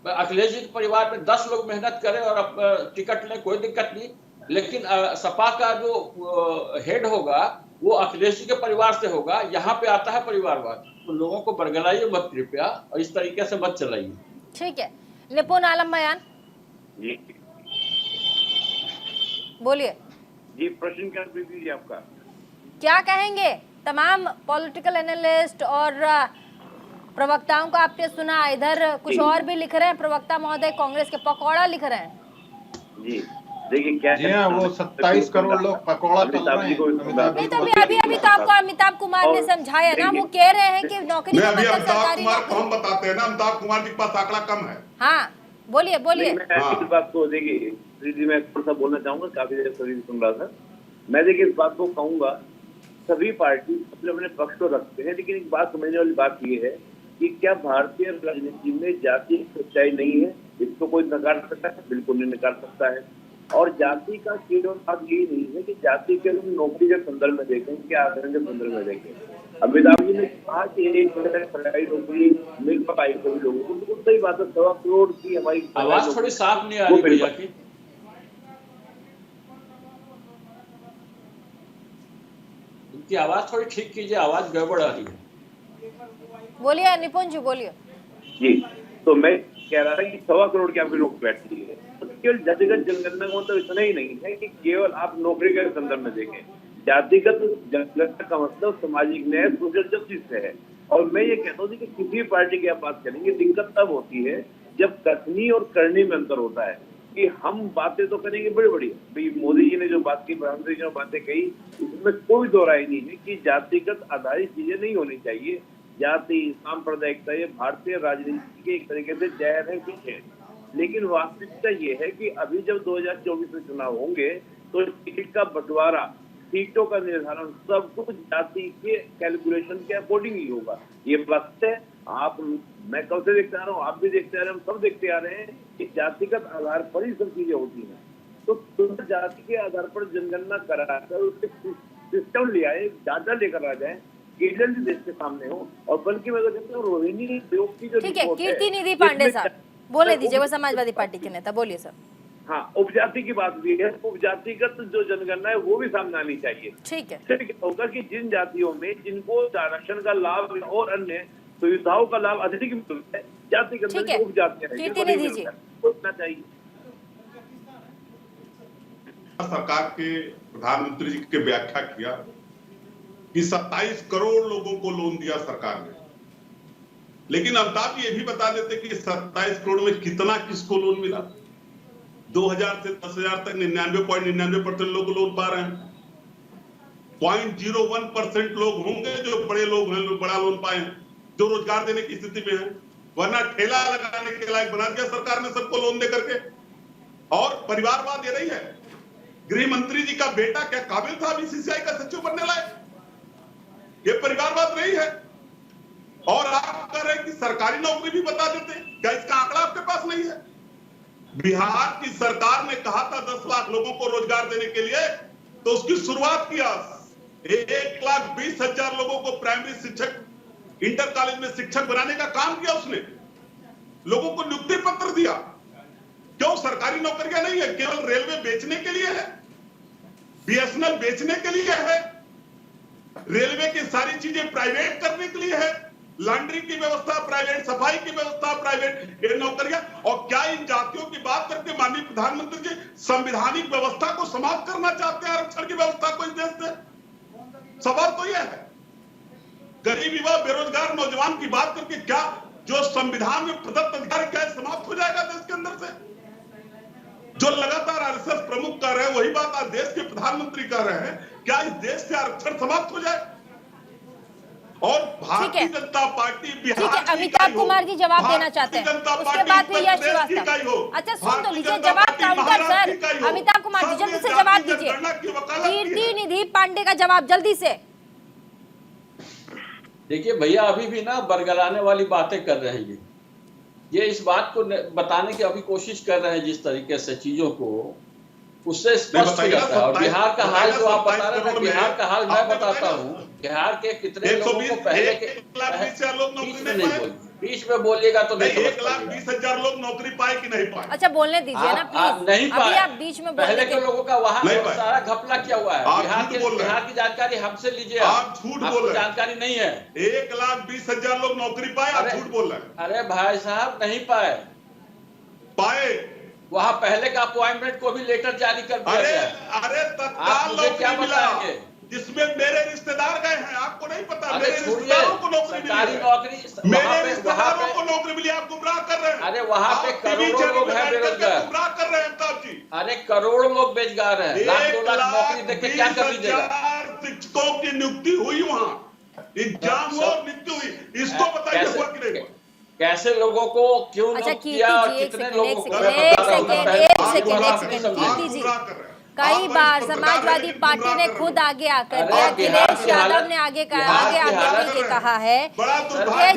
अखिलेश जी के परिवार में 10 लोग मेहनत करें और टिकट लें, कोई दिक्कत नहीं, लेकिन सपा का जो हेड होगा वो अखिलेश जी के परिवार से होगा। यहाँ पे आता है परिवारवाद। तो लोगों को बरगलाइए मत कृपया, और इस तरीके से मत चलाइए। ठीक है, निपुण आलम बयान जी बोलिए। जी, प्रश्न क्या प्रीति जी आपका? क्या कहेंगे? तमाम पॉलिटिकल एनालिस्ट और प्रवक्ताओं को आपने सुना, इधर कुछ और भी लिख रहे हैं प्रवक्ता महोदय, कांग्रेस के पकौड़ा लिख रहे हैं। जी देखिए क्या है, वो 27 करोड़ लोग पकौड़ा तल रहे हैं। नहीं तो अभी तो आपको अमिताभ कुमार ने समझाया ना, वो कह रहे हैं कि नौकरी का मतलब सरकारी नौकरी। हम बताते हैं ना, अमिताभ कुमार जी के पास आंकड़ा कम है। हाँ बोलिए। इस बात को देखिए प्रीति, मैं थोड़ा सा बोलना चाहूंगा, काफी देर से सुन रहा था मैं। देखिए इस बात को कहूंगा, सभी पार्टी अपने अपने पक्ष को रखते हैं, लेकिन एक बात समझने वाली बात ये है कि क्या भारतीय राजनीति में जाति सच्चाई नहीं है? इसको कोई नकार सकता है? बिल्कुल नहीं नकार सकता है। और जाति का केवल बात यही नहीं है कि जाति के हम नौकरी के संदर्भ में देखें, क्या आचरण के संदर्भ में देखें। अमिताभ जी ने कहा कि एक सरकारी नौकरी मिल पाई सभी लोगों को, बिल्कुल सही बात है। 1.25 करोड़ की हमारी आवाज थोड़ी साफ नहीं आ रही भैया की, उनकी आवाज थोड़ी ठीक कीजिए, आवाज गड़बड़ आ रही है। बोलिए निपुण जी, बोलिए। जी, तो मैं कह रहा था कि 1.25 करोड़ की आपकी लोग बैठती है। तो केवल जातिगत जनगणना का मतलब इतना ही नहीं है कि केवल आप नौकरी के संदर्भ में देखें। जातिगत जनगणना का मतलब सामाजिक न्याय, सोशल जस्टिस है। और मैं ये कहता हूँ कि किसी पार्टी की आप बात करेंगे, दिक्कत तब होती है जब कथनी और करनी में अंतर होता है। कि हम बातें तो करेंगे बड़ी बड़ी, भाई मोदी जी ने जो बात की, प्रधानमंत्री जी ने बातें कही, इसमें कोई दो राय नहीं है कि जातिगत आधारित चीजें नहीं होनी चाहिए। जाति, सांप्रदायिकता, ये भारतीय राजनीति के एक तरीके से जहर है, कुछ है। लेकिन वास्तविकता ये है कि अभी जब 2024 में चुनाव होंगे तो टिकट का बंटवारा, सीटों का निर्धारण सब कुछ जाति के कैलकुलेशन के अकॉर्डिंग ही होगा। ये बात है, मैं कब से देखते आ रहा हूँ, आप भी देखते आ रहे हैं, हम सब देखते आ रहे हैं कि जातिगत आधार पर ही सब चीजें होती हैं। तो तुरंत जाति के आधार पर जनगणना कराकर उसके सिस्टम ले आए, डाटा लेकर आ जाए, एजेंट देश के सामने हो। और बल्कि मैं तो कहता हूँ रोहिणी आयोग की जो ठीक है, रिपोर्ट है, कीर्ति निधि पांडे साहब बोले दीजिए, वो समाजवादी पार्टी के नेता, बोलिए सर। हाँ, उपजाति की बात भी है, उपजातिगत जो जनगणना है वो भी सामने आनी चाहिए। ठीक है, इससे क्या होगा कि जिन जातियों में जिनको आरक्षण का लाभ और अन्य सुविधाओं का लाभ अधिक मिलता है, जाति के ठीक है, अंदर उपजातियां हैं, कीर्ति ये बड़ी निधि जी। मिलता है, सोचना चाहिए। सरकार के प्रधानमंत्री जी के व्याख्या किया कि 27 करोड़ लोगों को लोन दिया सरकार ने, लेकिन अमिताभ ये भी बता देते कि 27 करोड़ में कितना किसको लोन मिला। 2000 से 10,000 तक 99.99% लोग लोन पा रहे हैं। 0.01% लोग होंगे जो बड़े लोग हैं, बड़ा लोन पाए हैं, जो रोजगार देने की स्थिति में है, वरना ठेला लगाने के लायक बना दिया सरकार ने सबको लोन दे करके। और परिवारवाद ये नहीं है। गृह मंत्री जी का बेटा क्या काबिल था बीसीसीआई का सचिव बनने लायक? ये परिवारवाद नहीं है। और आप कह रहे हैं कि सरकारी नौकरी भी बता देते, क्या इसका आंकड़ा आपके पास नहीं है? बिहार की सरकार ने कहा था 10 लाख लोगों को रोजगार देने के लिए, तो उसकी शुरुआत किया। 1,20,000 लोगों को प्राइमरी शिक्षक, इंटर कॉलेज में शिक्षक बनाने का काम किया उसने, लोगों को नियुक्ति पत्र दिया। क्यों? सरकारी नौकरियां नहीं है, केवल रेलवे बेचने के लिए है, बीएसएनएल बेचने के लिए है, रेलवे की सारी चीजें प्राइवेट करने के लिए है, लॉन्ड्री की व्यवस्था प्राइवेट, सफाई की व्यवस्था प्राइवेट, ये नौकरियां। और क्या इन जातियों की बात करके माननीय प्रधानमंत्री जी संवैधानिक व्यवस्था को समाप्त करना चाहते हैं, आरक्षण की व्यवस्था को इस देश से? सवाल तो यह है। गरीब युवा बेरोजगार नौजवान की बात करके क्या जो संविधान में प्रदत्त अधिकार क्या समाप्त हो जाएगा देश के अंदर से? जो लगातार आरएसएस प्रमुख कर रहे हैं वही बात आज देश के प्रधानमंत्री कर रहे हैं, क्या इस देश से आरक्षण समाप्त हो जाए? और भारतीय जनता पार्टी बिहार ठीक है, अमिताभ कुमार जी जवाब देना चाहते हैं, उसके बाद फिर यश श्रीवास्तव। अच्छा सुन तो लीजिए जवाब, काउंटर सर। अमिताभ कुमार जी जल्दी से जवाब दीजिए, कीर्ति निधि पांडे का जवाब जल्दी से। देखिए भैया, अभी भी ना बरगलाने वाली बातें कर रहे हैं। ये इस बात को बताने की अभी कोशिश कर रहे हैं जिस तरीके से चीजों को, उससे स्पष्ट हो जाता है। और बिहार का हाल जो आप बता रहे थे, बिहार का हाल मैं बताता हूँ। बिहार के कितने लोगों को पहले के बीच में बोलिएगा तो नहीं। 1,20,000 लोग नौकरी पाए कि नहीं पाए? अच्छा बोलने दीजिए ना प्लीज, नहीं पाए। आप बीच में पहले के लोगों का वहाँ सारा घपला किया हुआ है। बिहार की जानकारी हमसे लीजिए, आप झूठ बोल रहे हैं, जानकारी नहीं है। 1,20,000 लोग नौकरी पाए, आप झूठ बोल रहे हैं। अरे भाई साहब नहीं पाए, वहाँ पहले का अपॉइंटमेंट को भी लेटर जारी कर दिया गया। अरे तत्काल नौकरी मिला जिसमें मेरे रिश्तेदार गए हैं, आपको नहीं पता? मेरे रिश्तेदारों को नौकरी मिली, मेरे रिश्तेदारों को नौकरी मिली। आप गुमराह कर रहे हैं। अरे वहाँ पे करोड़ों लोग हैं बेरोजगार, गुमराह कर रहे हैं अमिताभ जी। अरे करोड़ों लोग बेरोजगार हैं, लाख 2 लाख नौकरी देके क्या कर लीजिएगा? 1,20,000 शिक्षकों की नियुक्ति हुई, वहाँ एग्जाम हुआ, नियुक्ति हुई। इसको बताइए हुआ कि नहीं? कैसे लोगों को क्यों नियुक्त किया और कितने लोगों को? कीर्ति जी, कई बार समाजवादी पार्टी ने खुद आगे आकर के, अखिलेश यादव ने आगे कहा है कि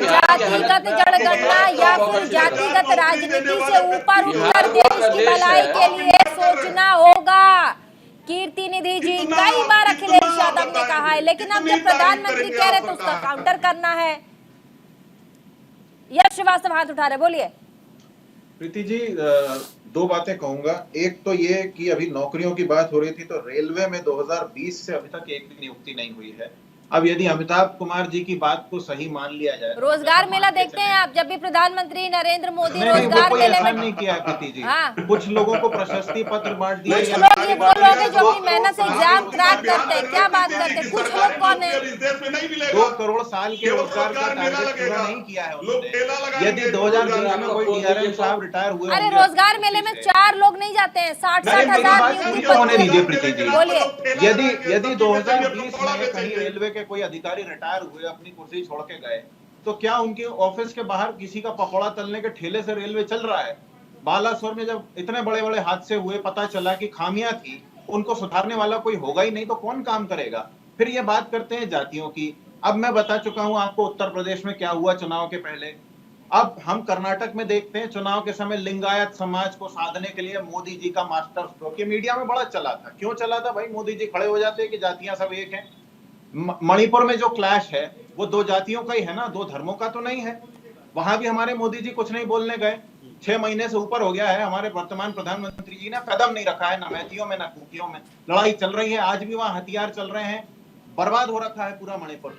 जातिगत जनगणना या फिर जातिगत राजनीति से ऊपर उठकर देश की भलाई के लिए सोचना होगा। कीर्ति निधि जी, कई बार अखिलेश यादव ने कहा है, लेकिन अब जब प्रधानमंत्री कह रहे तो उसका काउंटर करना है। यश श्रीवास्तव हाथ उठा रहे, बोलिए। प्रीति जी, 2 बातें कहूंगा। एक तो ये कि अभी नौकरियों की बात हो रही थी, तो रेलवे में 2020 से अभी तक एक भी नियुक्ति नहीं हुई है। अब यदि अमिताभ कुमार जी की बात को सही मान लिया जाए, रोजगार मेला देखते हैं आप, जब भी प्रधानमंत्री नरेंद्र मोदी रोजगार मेले में नहीं किया प्रीति जी। हाँ। कुछ लोगों को प्रशस्ति पत्र बांट दिए। कुछ लोग ये बोल रहे हैं जो अपनी मेहनत से एग्जाम क्रैक करते हैं, क्या बात करते हैं? कुछ लोग कौन है? 2 करोड़ साल के रोजगार का टारगेट पूरा नहीं किया है उन्होंने। यदि 2020 में कोई डीआरएम साहब रिटायर हुए, अरे रोजगार मेले में 4 लोग नहीं जाते हैं, 60,000 होने दीजिए प्रीति जी। बोलिए। यदि 2020 में कहीं रेलवे के कोई अधिकारी रिटायर हुए, अपनी कुर्सी छोड़ के गए, तो क्या उनके ऑफिस के बाहर किसी का पकौड़ा तलने के ठेले से रेलवे चल रहा है? बालासोर में जब इतने बड़े बड़े हादसे हुए, पता चला कि खामियां थी, उनको सुधारने वाला कोई होगा ही नहीं, तो कौन काम करेगा? फिर ये बात करते हैं जातियों की। अब मैं बता चुका हूं आपको उत्तर प्रदेश में क्या हुआ चुनाव के पहले। अब हम कर्नाटक में देखते हैं चुनाव के समय लिंगायत समाज को साधने के लिए मोदी जी का मास्टर स्ट्रोक, ये मीडिया में बड़ा चला था। क्यों चला था भाई? मोदी जी खड़े हो जाते कि जातियां सब एक हैं। मणिपुर में जो क्लैश है वो दो जातियों का ही है ना, दो धर्मों का तो नहीं है। वहां भी हमारे मोदी जी कुछ नहीं बोलने गए। 6 महीने से ऊपर हो गया है, हमारे वर्तमान प्रधानमंत्री जी ने कदम नहीं रखा है, न मैथियों में न कुकियों में। लड़ाई चल रही है, आज भी वहां हथियार चल रहे हैं, बर्बाद हो रखा है पूरा मणिपुर,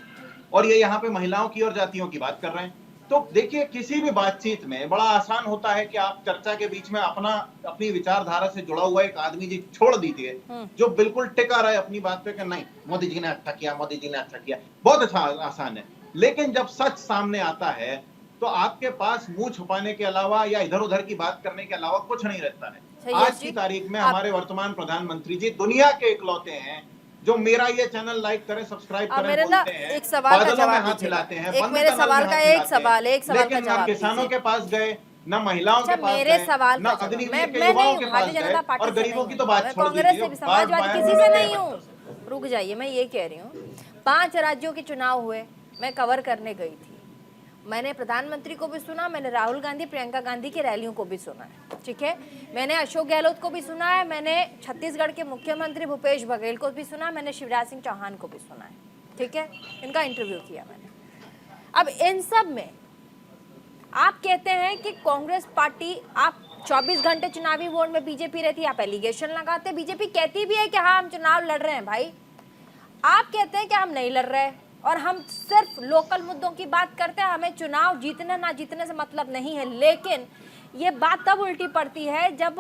और ये यहाँ पे महिलाओं की और जातियों की बात कर रहे हैं। तो देखिए, किसी भी बातचीत में बड़ा आसान होता है कि आप चर्चा के बीच में अपनी विचारधारा से जुड़ा हुआ एक आदमी जी छोड़ दीजिए जो बिल्कुल टिका रहे अपनी बात पे कि नहीं मोदी जी ने अच्छा किया, मोदी जी ने अच्छा किया। बहुत अच्छा, आसान है। लेकिन जब सच सामने आता है तो आपके पास मुंह छुपाने के अलावा या इधर उधर की बात करने के अलावा कुछ नहीं रहता है। आज की तारीख में हमारे वर्तमान प्रधानमंत्री जी दुनिया के इकलौते हैं जो मेरा ये चैनल लाइक करें, सब्सक्राइब करें, बोलते हैं, एक सवाल का जवाब हाथ हिलाते हैं, एक मेरे सवाल का एक सवाल का लेकिन जवाब ना किसानों के पास गए, ना महिलाओं के पास मेरे गए, सवाल ना अग्निवीर के युवाओं के पास गए, और गरीबों की तो बात छोड़ दीजिए। कांग्रेस से भी, समाजवादी किसी से नहीं हूँ। रुक जाइए, मैं ये कह रही हूँ 5 राज्यों के चुनाव हुए, मैं कवर करने गई थी। मैंने प्रधानमंत्री को भी सुना, मैंने राहुल गांधी, प्रियंका गांधी की रैलियों को भी सुना है, ठीक है। मैंने अशोक गहलोत को भी सुना है, मैंने छत्तीसगढ़ के मुख्यमंत्री भूपेश बघेल को भी सुना, मैंने शिवराज सिंह चौहान को भी सुना है, ठीक है। इनका इंटरव्यू किया मैंने। अब इन सब में आप कहते हैं कि कांग्रेस पार्टी, आप 24 घंटे चुनावी वोट में बीजेपी रहती है, आप एलिगेशन लगाते। बीजेपी कहती भी है कि हाँ हम चुनाव लड़ रहे हैं भाई, आप कहते हैं कि हम नहीं लड़ रहे और हम सिर्फ लोकल मुद्दों की बात करते हैं, हमें चुनाव जीतने ना जीतने से मतलब नहीं है। लेकिन ये बात तब उल्टी पड़ती है जब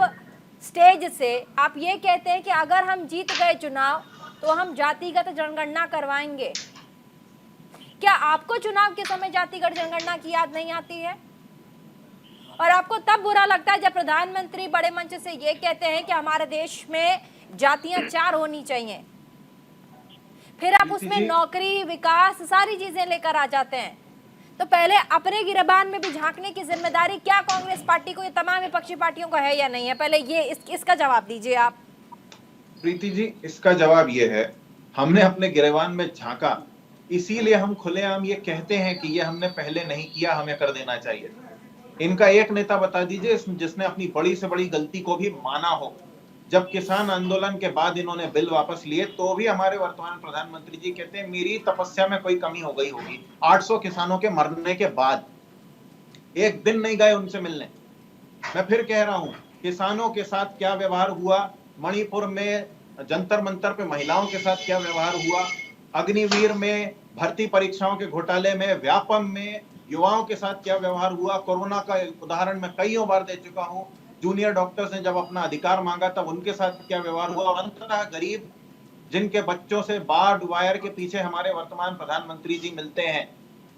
स्टेज से आप ये कहते हैं कि अगर हम जीत गए चुनाव तो हम जातिगत जनगणना करवाएंगे। क्या आपको चुनाव के समय जातिगत जनगणना की याद नहीं आती है? और आपको तब बुरा लगता है जब प्रधानमंत्री बड़े मंच से ये कहते हैं कि हमारे देश में जातियां 4 होनी चाहिए, फिर आप उसमें नौकरी, विकास, सारी चीजें लेकर आ जाते हैं। तो पहले अपने गिरबान में भी झांकने की जिम्मेदारी क्या कांग्रेस पार्टी को, ये तमाम विपक्षी पार्टियों को है या नहीं है? पहले ये इसका जवाब दीजिए आप। प्रीति जी, इसका जवाब ये है, हमने अपने गिरबान में झांका, इसीलिए हम खुलेआम ये कहते हैं कि ये हमने पहले नहीं किया, हमें कर देना चाहिए। इनका एक नेता बता दीजिए जिसने अपनी बड़ी से बड़ी गलती को भी माना हो। जब किसान आंदोलन के बाद इन्होंने बिल वापस लिए तो भी हमारे वर्तमान प्रधानमंत्री जी कहते हैं मेरी तपस्या में कोई कमी हो गई होगी। 800 किसानों के मरने के बाद एक दिन नहीं गए उनसे मिलने। मैं फिर कह रहा हूं, किसानों के साथ क्या व्यवहार हुआ, मणिपुर में जंतर मंतर पे महिलाओं के साथ क्या व्यवहार हुआ, अग्निवीर में भर्ती परीक्षाओं के घोटाले में, व्यापम में युवाओं के साथ क्या व्यवहार हुआ, कोरोना का उदाहरण मैं कई बार दे चुका हूं। जूनियर डॉक्टर्स ने जब अपना अधिकार मांगा तब उनके साथ क्या व्यवहार हुआ, और अंततः गरीब जिनके बच्चों से बार्ड वायर के पीछे हमारे वर्तमान प्रधानमंत्री जी मिलते हैं,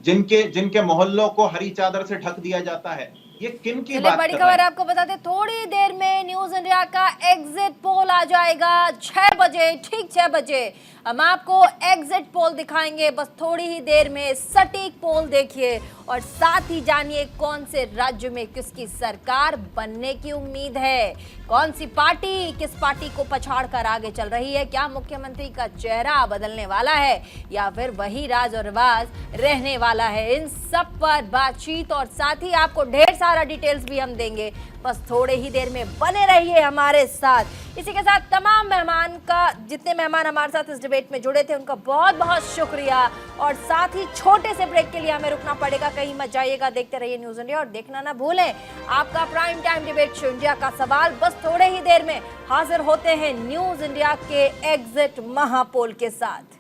जिनके मोहल्लों को हरी चादर से ढक दिया जाता है, ये किन की बात बड़ी खबर आपको बताते, थोड़ी देर में न्यूज इंडिया का एग्जिट पोल आ जाएगा 6 बजे, ठीक 6 बजे हम आपको एग्जिट पोल दिखाएंगे। बस थोड़ी ही देर में सटीक पोल देखिए और साथ ही जानिए कौन से राज्य में किसकी सरकार बनने की उम्मीद है, कौन सी पार्टी किस पार्टी को पछाड़ कर आगे चल रही है, क्या मुख्यमंत्री का चेहरा बदलने वाला है या फिर वही राज और रिवाज रहने वाला है। इन सब पर बातचीत और साथ ही आपको ढेर सारा डिटेल्स भी हम देंगे। बस थोड़े ही देर में बने रहिए हमारे साथ। इसी के साथ तमाम मेहमान का, जितने मेहमान हमारे साथ इस डिबेट में जुड़े थे उनका बहुत बहुत शुक्रिया। और साथ ही छोटे से ब्रेक के लिए हमें रुकना पड़ेगा, कहीं मत जाइएगा, देखते रहिए न्यूज इंडिया और देखना ना भूलें आपका prime time debate show India का सवाल। बस थोड़े ही देर में हाजिर होते हैं न्यूज इंडिया के एग्जिट महापोल के साथ।